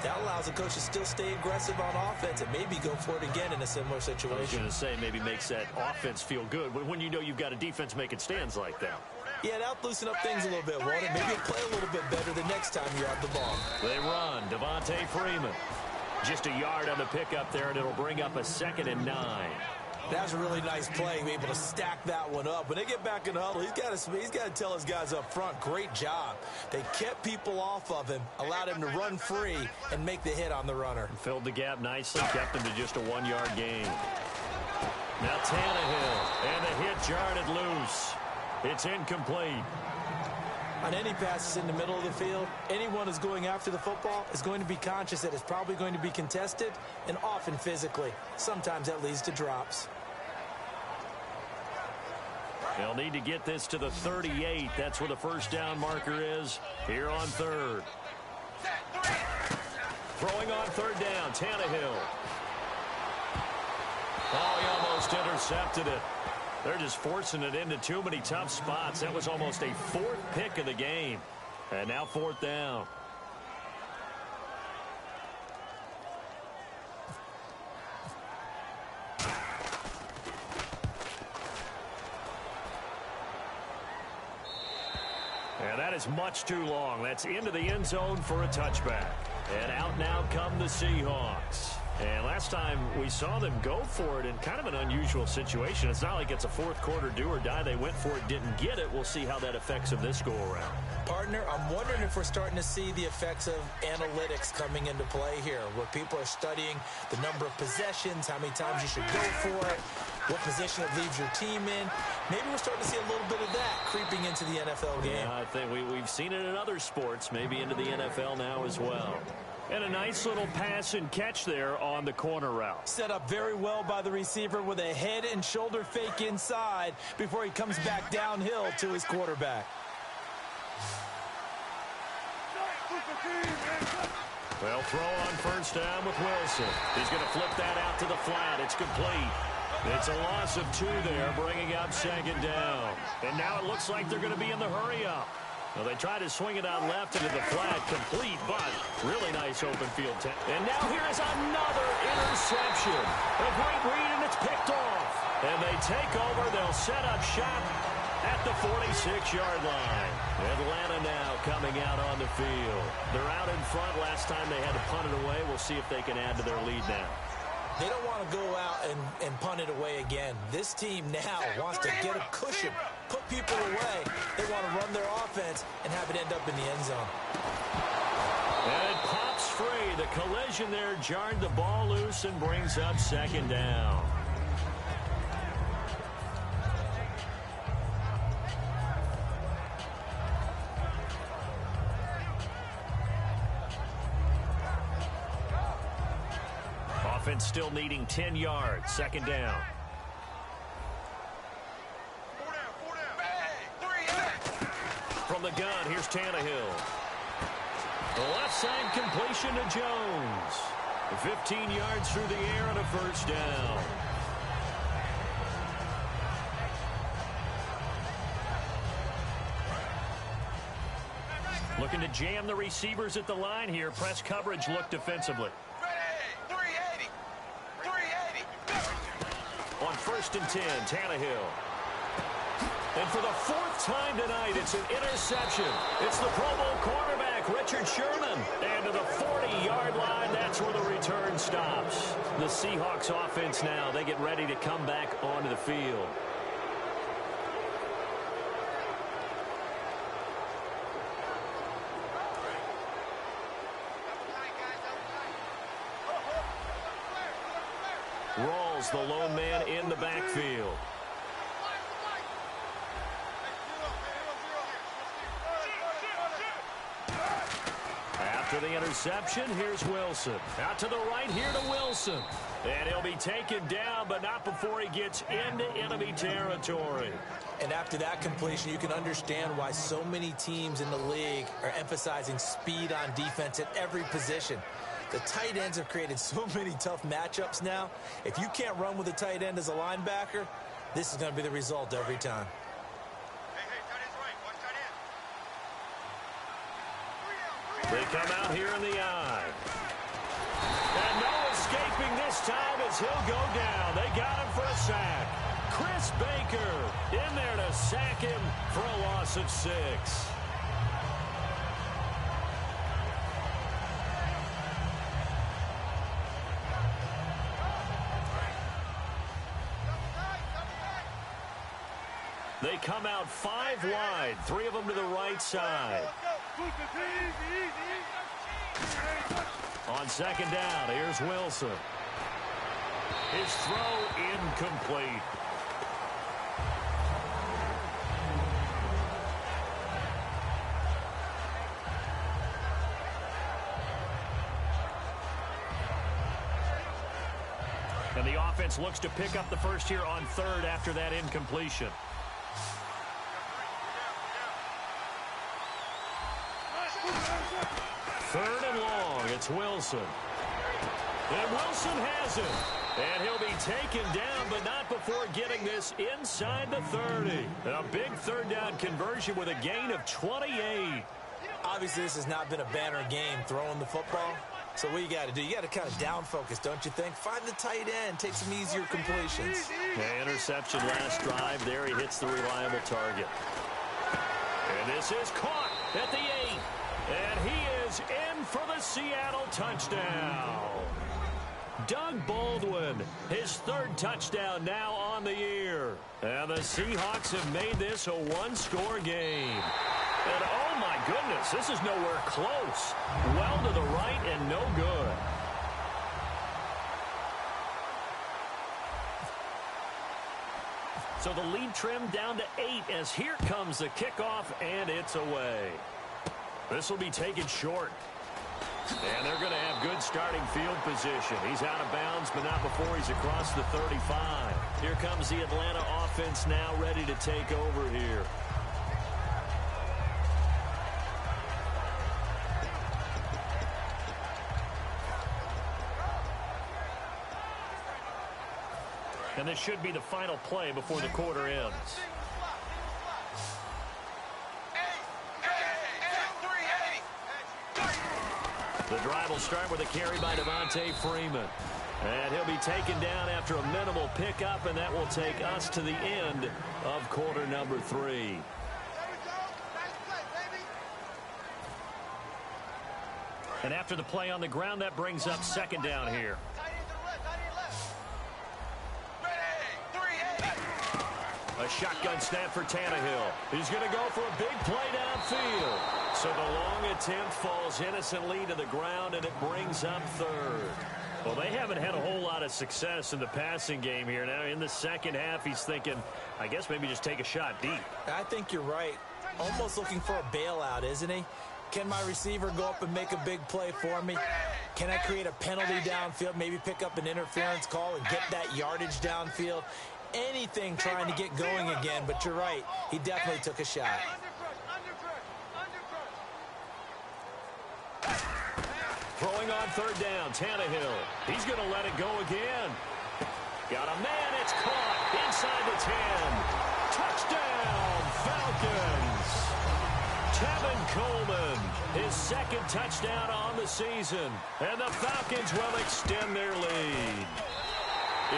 that allows the coach to still stay aggressive on offense and maybe go for it again in a similar situation.
I was going to say maybe makes that offense feel good when you know you've got a defense making stands like that.
Yeah, that'll loosen up things a little bit, won't it? Maybe you'll play a little bit better the next time you have the ball.
They run. Devontae Freeman. Just a yard on the pickup there, and it'll bring up a 2nd and 9.
That was a really nice play, able to stack that one up. When they get back in the huddle, he's got to tell his guys up front, great job. They kept people off of him, allowed him to run free and make the hit on the runner.
Filled the gap nicely, kept him to just a 1-yard gain. Now Tannehill, and the hit jarred it loose. It's incomplete.
On any passes in the middle of the field, anyone who's going after the football is going to be conscious that it's probably going to be contested, and often physically. Sometimes that leads to drops.
They'll need to get this to the 38. That's where the first down marker is here on third. Throwing on third down, Tannehill. Oh, he almost intercepted it. They're just forcing it into too many tough spots. That was almost a fourth pick of the game. And now fourth down. And that is much too long. That's into the end zone for a touchback. And out now come the Seahawks. And last time we saw them go for it in kind of an unusual situation. It's not like it's a fourth quarter do or die. They went for it, didn't get it. We'll see how that affects them this go around.
Partner, I'm wondering if we're starting to see the effects of analytics coming into play here, where people are studying the number of possessions, how many times you should go for it, what position it leaves your team in. Maybe we're starting to see a little bit of that creeping into the NFL game.
Yeah, I think we've seen it in other sports, maybe into the NFL now as well. And a nice little pass and catch there on the corner route.
Set up very well by the receiver with a head and shoulder fake inside before he comes back downhill to his quarterback.
Well, throw on first down with Wilson. He's going to flip that out to the flat. It's complete. It's a loss of 2 there, bringing up second down. And now it looks like they're going to be in the hurry-up. Well, they try to swing it out left into the flat, complete, but really nice open field. And now here is another interception. A great read, and it's picked off. And they take over. They'll set up shop at the 46-yard line. Atlanta now coming out on the field. They're out in front. Last time they had to punt it away. We'll see if they can add to their lead now.
They don't want to go out and punt it away again. This team now wants to get a cushion, put people away. They want to run their offense and have it end up in the end zone.
And it pops free. The collision there jarred the ball loose and brings up second down. Offense still needing 10 yards. Second down. From the gun, here's Tannehill. The left side completion to Jones. 15 yards through the air and a first down. Looking to jam the receivers at the line here. Press coverage look defensively. On first and 10, Tannehill. And for the fourth time tonight, it's an interception. It's the Pro Bowl quarterback, Richard Sherman. And to the 40-yard line, that's where the return stops. The Seahawks offense now, they get ready to come back onto the field. Rawls, the lone man in the backfield. After the interception, here's Wilson. Out to the right here to Wilson. And he'll be taken down, but not before he gets into enemy territory.
And after that completion, you can understand why so many teams in the league are emphasizing speed on defense at every position. The tight ends have created so many tough matchups now. If you can't run with a tight end as a linebacker, this is going to be the result every time.
They come out here in the eye. And no escaping this time as he'll go down. They got him for a sack. Chris Baker in there to sack him for a loss of 6. They come out 5 wide, 3 of them to the right side. On second down, here's Wilson. His throw incomplete. And the offense looks to pick up the first here on third after that incompletion. Third and long, it's Wilson. And Wilson has it. And he'll be taken down, but not before getting this inside the 30. A big third down conversion with a gain of 28.
Obviously, this has not been a banner game throwing the football. So what you got to do, you got to kind of down focus, don't you think? Find the tight end, take some easier completions.
Yeah, interception last drive. There he hits the reliable target. And this is caught at the 8. And he is in for the Seattle touchdown. Doug Baldwin, his third touchdown now on the year. And the Seahawks have made this a one-score game. And oh my goodness, this is nowhere close. Well to the right and no good. So the lead trimmed down to 8 as here comes the kickoff, and it's away. This will be taken short. And they're going to have good starting field position. He's out of bounds, but not before he's across the 35. Here comes the Atlanta offense now ready to take over here. And this should be the final play before the quarter ends. The drive will start with a carry by Devontae Freeman. And he'll be taken down after a minimal pickup, and that will take us to the end of quarter number 3. And after the play on the ground, that brings up second down here. A shotgun snap for Tannehill. He's going to go for a big play downfield. So the long attempt falls innocently to the ground, and it brings up third. Well, they haven't had a whole lot of success in the passing game here. Now, in the second half, he's thinking, I guess maybe just take a shot deep.
I think you're right. Almost looking for a bailout, isn't he? Can my receiver go up and make a big play for me? Can I create a penalty downfield, maybe pick up an interference call and get that yardage downfield? Anything trying to get going again, but you're right. He definitely took a shot.
Throwing on third down, Tannehill. He's going to let it go again. Got a man, it's caught inside the 10. Touchdown, Falcons. Tevin Coleman, his second touchdown on the season. And the Falcons will extend their lead.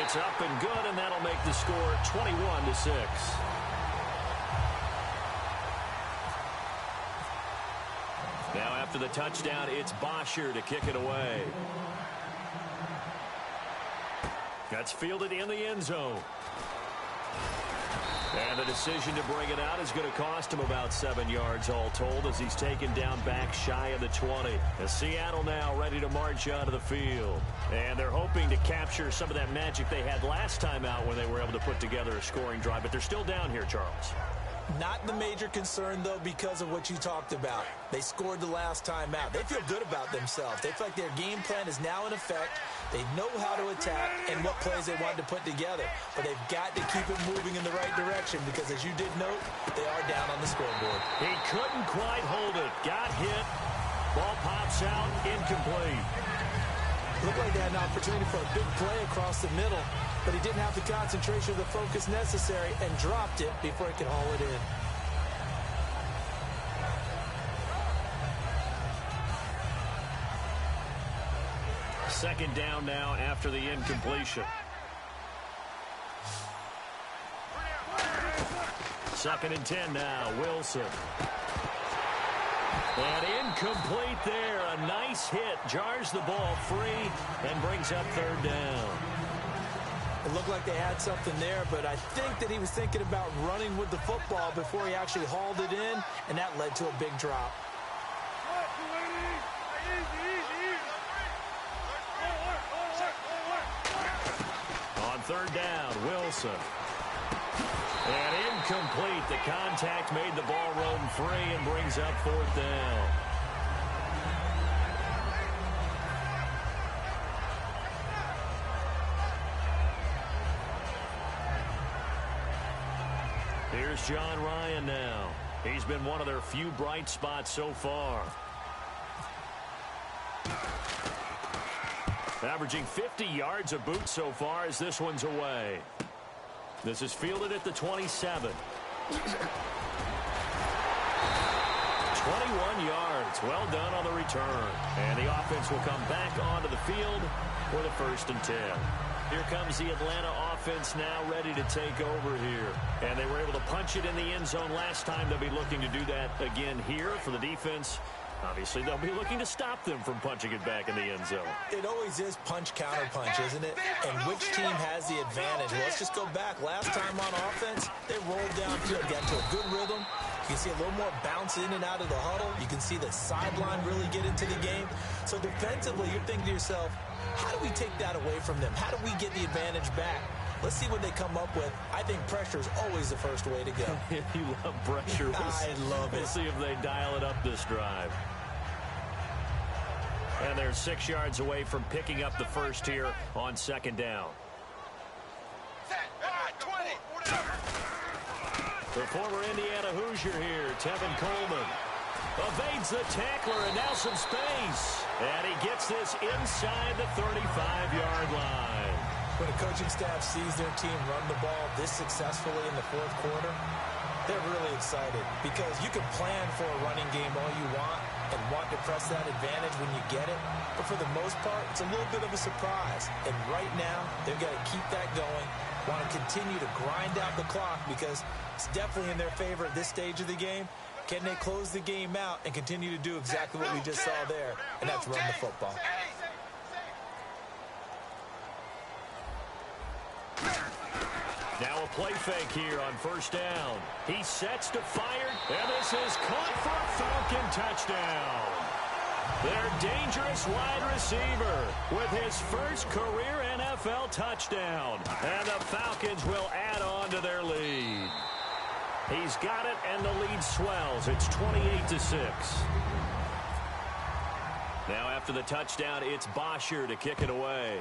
It's up and good, and that'll make the score 21-6. Now after the touchdown, it's Bosher to kick it away. That's fielded in the end zone. And the decision to bring it out is going to cost him about 7 yards all told as he's taken down back shy of the 20. As Seattle now ready to march onto the field. And they're hoping to capture some of that magic they had last time out when they were able to put together a scoring drive. But they're still down here, Charles.
Not the major concern, though, because of what you talked about. They scored the last time out. They feel good about themselves. They feel like their game plan is now in effect. They know how to attack and what plays they want to put together. But they've got to keep it moving in the right direction because, as you did note, they are down on the scoreboard.
He couldn't quite hold it. Got hit. Ball pops out. Incomplete.
Looked like they had an opportunity for a big play across the middle, but he didn't have the concentration or the focus necessary and dropped it before he could haul it in.
Second down now after the incompletion. Second and 10 now, Wilson. And incomplete there. A nice hit. Jars the ball free and brings up third down.
It looked like they had something there, but I think that he was thinking about running with the football before he actually hauled it in, and that led to a big drop.
On third down, Wilson. And incomplete. The contact made the ball roam free and brings up fourth down. Here's John Ryan now. He's been one of their few bright spots so far. Averaging 50 yards a boot so far as this one's away. This is fielded at the 27. 21 yards. Well done on the return. And the offense will come back onto the field for the 1st and 10. Here comes the Atlanta offense now ready to take over here. And they were able to punch it in the end zone last time. They'll be looking to do that again here for the defense. Obviously, they'll be looking to stop them from punching it back in the end zone.
It always is punch-counter-punch, isn't it? And which team has the advantage? Well, let's just go back. Last time on offense, they rolled downfield, got into a good rhythm. You can see a little more bounce in and out of the huddle. You can see the sideline really get into the game. So defensively, you're thinking to yourself, how do we take that away from them? How do we get the advantage back? Let's see what they come up with. I think pressure is always the first way to go.
You love pressure.
I love it.
We'll see if they dial it up this drive. And they're 6 yards away from picking up the first here on 2nd down. The former Indiana Hoosier here, Tevin Coleman. Evades the tackler and now some space. And he gets this inside the 35-yard line.
When a coaching staff sees their team run the ball this successfully in the 4th quarter, they're really excited because you can plan for a running game all you want and want to press that advantage when you get it. But for the most part, it's a little bit of a surprise. And right now, they've got to keep that going, want to continue to grind out the clock because it's definitely in their favor at this stage of the game. Can they close the game out and continue to do exactly what we just saw there, and that's run the football.
Now a play fake here on 1st down. He sets to fire, and this is caught for a Falcon touchdown. Their dangerous wide receiver with his first career NFL touchdown. And the Falcons will add on to their lead. He's got it, and the lead swells. It's 28-6. Now after the touchdown, it's Bosher to kick it away.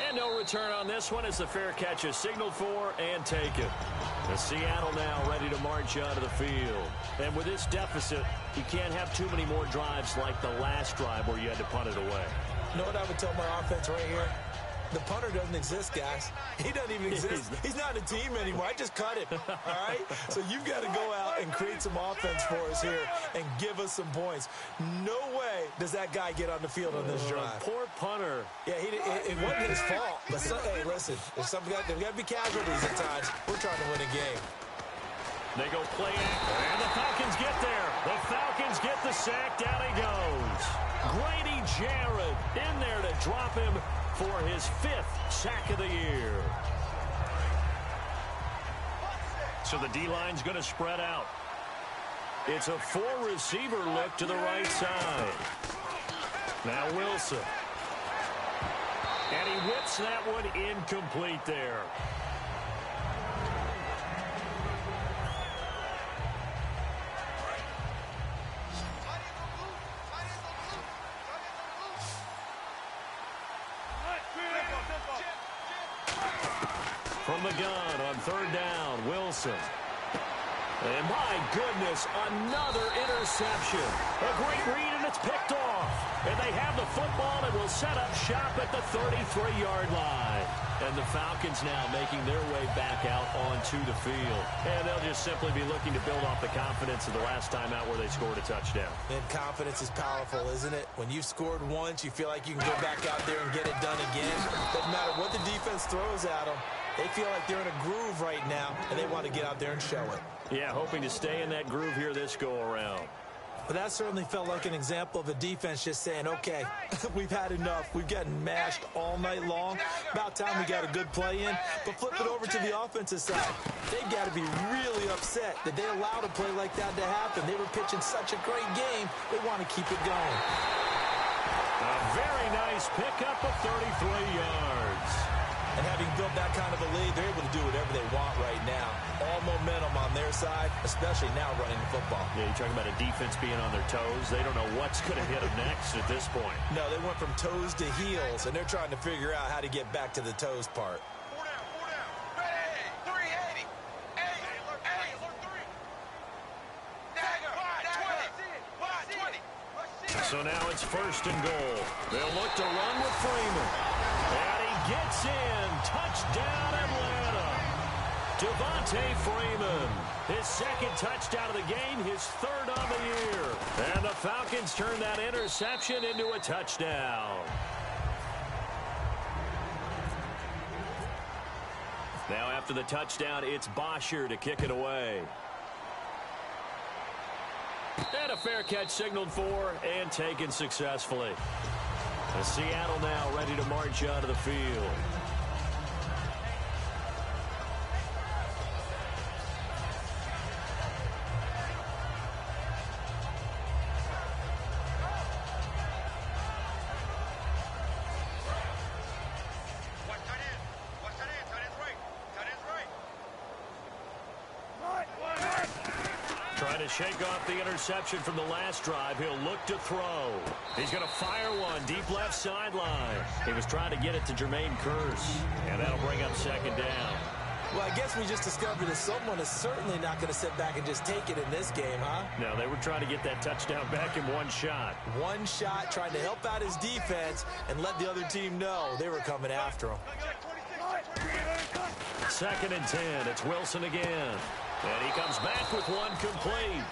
And no return on this one as the fair catch is signaled for and taken. The Seattle now ready to march onto the field. And with this deficit, you can't have too many more drives like the last drive where you had to punt it away.
You know what I would tell my offense right here? The punter doesn't exist, guys. He doesn't even exist. He's not a team anymore. I just cut him, all right? So you've got to go out and create some offense for us here and give us some points. No way does that guy get on the field on this drive.
Poor punter.
Yeah, it wasn't his fault. But hey, listen, there's got to be casualties at times. We're trying to win a game.
They go play action, and the Falcons get there. The Falcons get the sack. Down he goes. Grady Jarrett in there to drop him for his 5th sack of the year. So the D-line's going to spread out. It's a 4-receiver look to the right side. Now Wilson. And he whips that one incomplete there. From the gun on 3rd down, Wilson. And my goodness, another interception. A great read, and it's picked off. And they have the football and will set up shop at the 33-yard line. And the Falcons now making their way back out onto the field. And they'll just simply be looking to build off the confidence of the last time out where they scored a touchdown.
And confidence is powerful, isn't it? When you've scored once, you feel like you can go back out there and get it done again. Doesn't matter what the defense throws at them. They feel like they're in a groove right now, and they want to get out there and show it.
Yeah, hoping to stay in that groove here this go-around.
But that certainly felt like an example of a defense just saying, okay, we've had enough. We've gotten mashed all night long. About time we got a good play in. But flip it over to the offensive side. They've got to be really upset that they allowed a play like that to happen. They were pitching such a great game. They want to keep it going.
A very nice pickup of 33 yards.
And having built that kind of a lead, they're able to do whatever they want right now. All momentum on their side, especially now running the football.
Yeah, you're talking about a defense being on their toes. They don't know what's going to hit them next at this point.
No, they went from toes to heels, and they're trying to figure out how to get back to the toes part.
4 down, 4 down. Ready, 380. Hey, alert 3. Dagger, wide 20.
So now it's first and goal. They'll look to run with Freeman. And he gets in. Touchdown, Atlanta. Devontae Freeman. His second touchdown of the game, his third on the year. And the Falcons turn that interception into a touchdown. Now after the touchdown, it's Bosher to kick it away. And a fair catch signaled for and taken successfully. Seattle now ready to march onto the field.
Watch tight end. Watch tight end. Tight end's right. Tight end's right.
Trying to shake off the interception from the last drive. He'll look to throw. He's going to fire one deep left sideline. He was trying to get it to Jermaine Kearse, and that'll bring up second down.
Well, I guess we just discovered that someone is certainly not going to sit back and just take it in this game, huh?
No, they were trying to get that touchdown back in one shot.
One shot, trying to help out his defense and let the other team know they were coming after him.
Second and 10. It's Wilson again. And he comes back with one complete.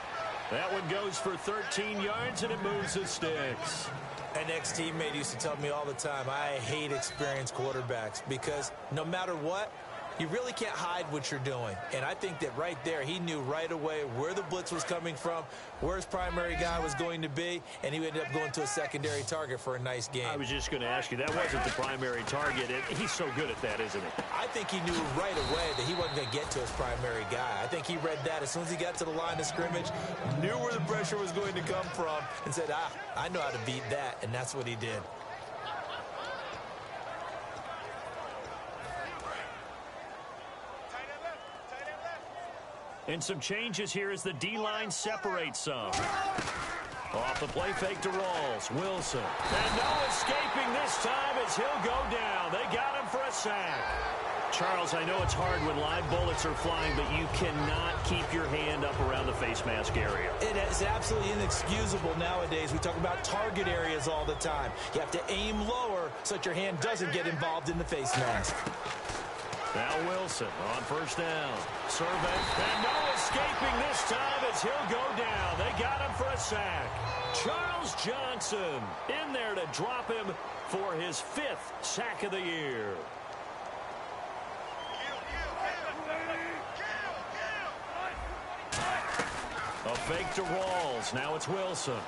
That one goes for 13 yards, and it moves the sticks.
An ex-teammate used to tell me all the time, I hate experienced quarterbacks because no matter what, you really can't hide what you're doing. And I think that right there, he knew right away where the blitz was coming from, where his primary guy was going to be, and he ended up going to a secondary target for a nice game.
I was just going to ask you, that wasn't the primary target. He's so good at that, isn't he?
I think he knew right away that he wasn't going to get to his primary guy. I think he read that as soon as he got to the line of scrimmage, knew where the pressure was going to come from, and said, I know how to beat that, and that's what he did.
And some changes here as the D-line separates some. Off the play fake to Rawls. Wilson. And no escaping this time as he'll go down. They got him for a sack. Charles, I know it's hard when live bullets are flying, but you cannot keep your hand up around the face mask area.
It is absolutely inexcusable nowadays. We talk about target areas all the time. You have to aim lower so that your hand doesn't get involved in the face mask.
Now Wilson on first down. Survey. And no escaping this time as he'll go down. They got him for a sack. Charles Johnson in there to drop him for his 5th sack of the year. A fake to Rawls. Now it's Wilson.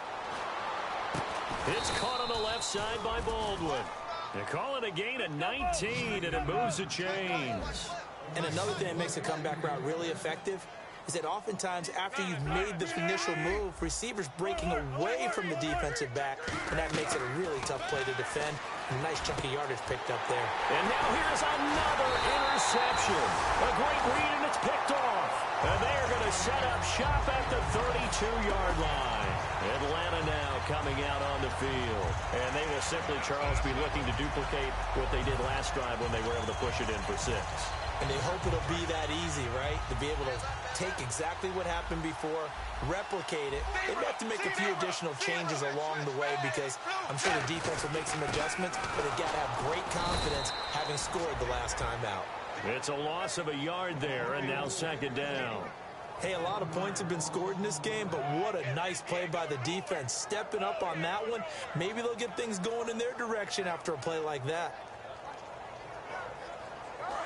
It's caught on the left side by Baldwin. They call it a gain of 19, and it moves the chains.
And another thing that makes a comeback route really effective is that oftentimes after you've made the initial move, receivers breaking away from the defensive back, and that makes it a really tough play to defend. A nice chunk of yardage picked up there.
And now here's another interception. A great read, and it's picked off. And they're going to set up shop at the 32-yard line. Atlanta now coming out on the field. And they will simply, Charles, be looking to duplicate what they did last drive when they were able to push it in for 6.
And they hope it'll be that easy, right? To be able to take exactly what happened before, replicate it. They have to make a few additional changes along the way because I'm sure the defense will make some adjustments, but they've got to have great confidence having scored the last time out.
It's a loss of a yard there, and now second down.
Hey, a lot of points have been scored in this game, but what a nice play by the defense. Stepping up on that one, maybe they'll get things going in their direction after a play like that.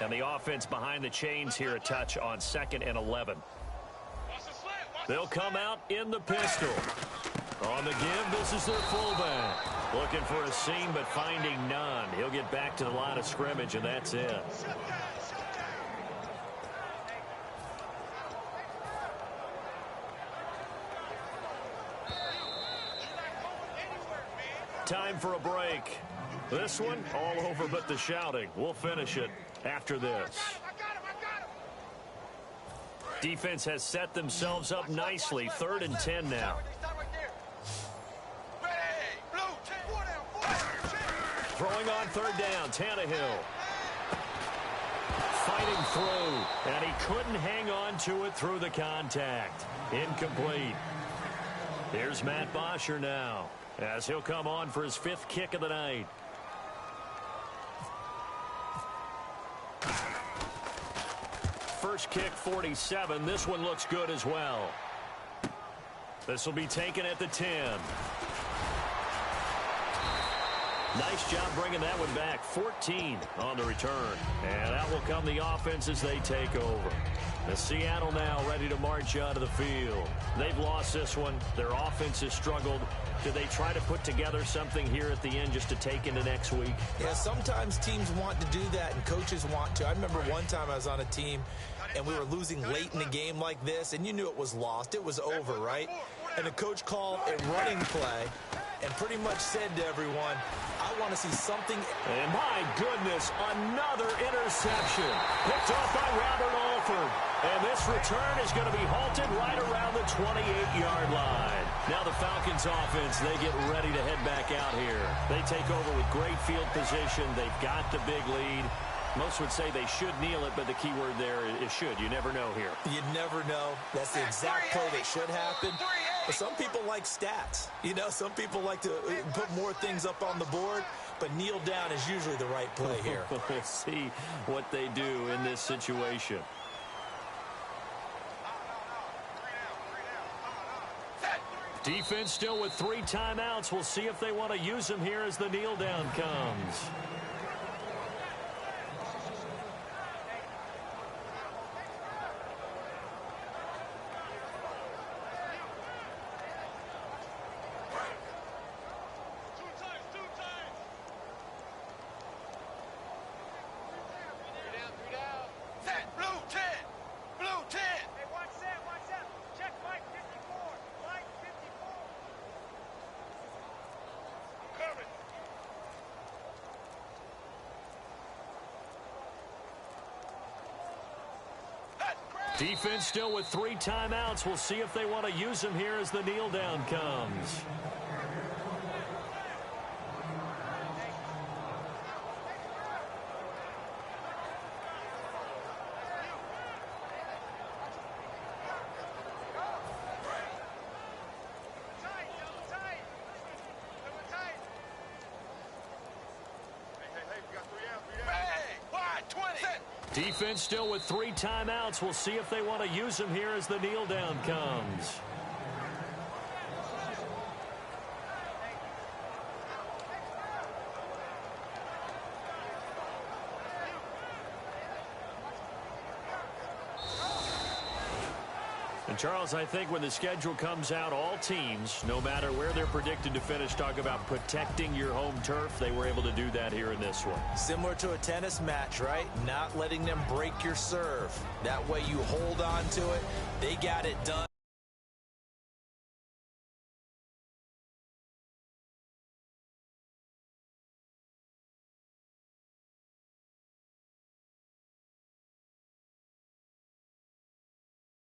And the offense behind the chains here, a touch on 2nd and 11. They'll come out in the pistol. On the give, this is their fullback. Looking for a seam, but finding none. He'll get back to the line of scrimmage, and that's it. Time for a break. This one, all over but the shouting. We'll finish it after this. Defense has set themselves up nicely. 3rd and 10 now. Throwing on 3rd down, Tannehill. Fighting through, and he couldn't hang on to it through the contact. Incomplete. Here's Matt Bosher now, as he'll come on for his 5th kick of the night. First kick, 47. This one looks good as well. This will be taken at the 10. Nice job bringing that one back. 14 on the return. And out will come the offense as they take over. The Seattle now ready to march out of the field. They've lost this one. Their offense has struggled. Do they try to put together something here at the end just to take into next week?
Yeah, sometimes teams want to do that and coaches want to. I remember one time I was on a team and we were losing late in the game like this, and you knew it was lost. It was over, right? And the coach called a running play and pretty much said to everyone, I want to see something.
And my goodness, another interception. Picked off by Robert Alford. And this return is going to be halted right around the 28-yard line. Now the Falcons offense, they get ready to head back out here. They take over with great field position. They've got the big lead. Most would say they should kneel it, but the key word there is should. You never know here.
You never know. That's the exact play that should happen. But some people like stats. You know, some people like to put more things up on the board, but kneel down is usually the right play here.
We'll see what they do in this situation. Defense still with 3 timeouts. We'll see if they want to use them here as the kneel down comes. Defense still with 3 timeouts. We'll see if they want to use them here as the kneel down comes. Defense still with 3 timeouts. We'll see if they want to use them here as the kneel down comes. And Charles, I think when the schedule comes out, all teams, no matter where they're predicted to finish, talk about protecting your home turf. They were able to do that here in this one.
Similar to a tennis match, right? Not letting them break your serve. That way you hold on to it. They got it done.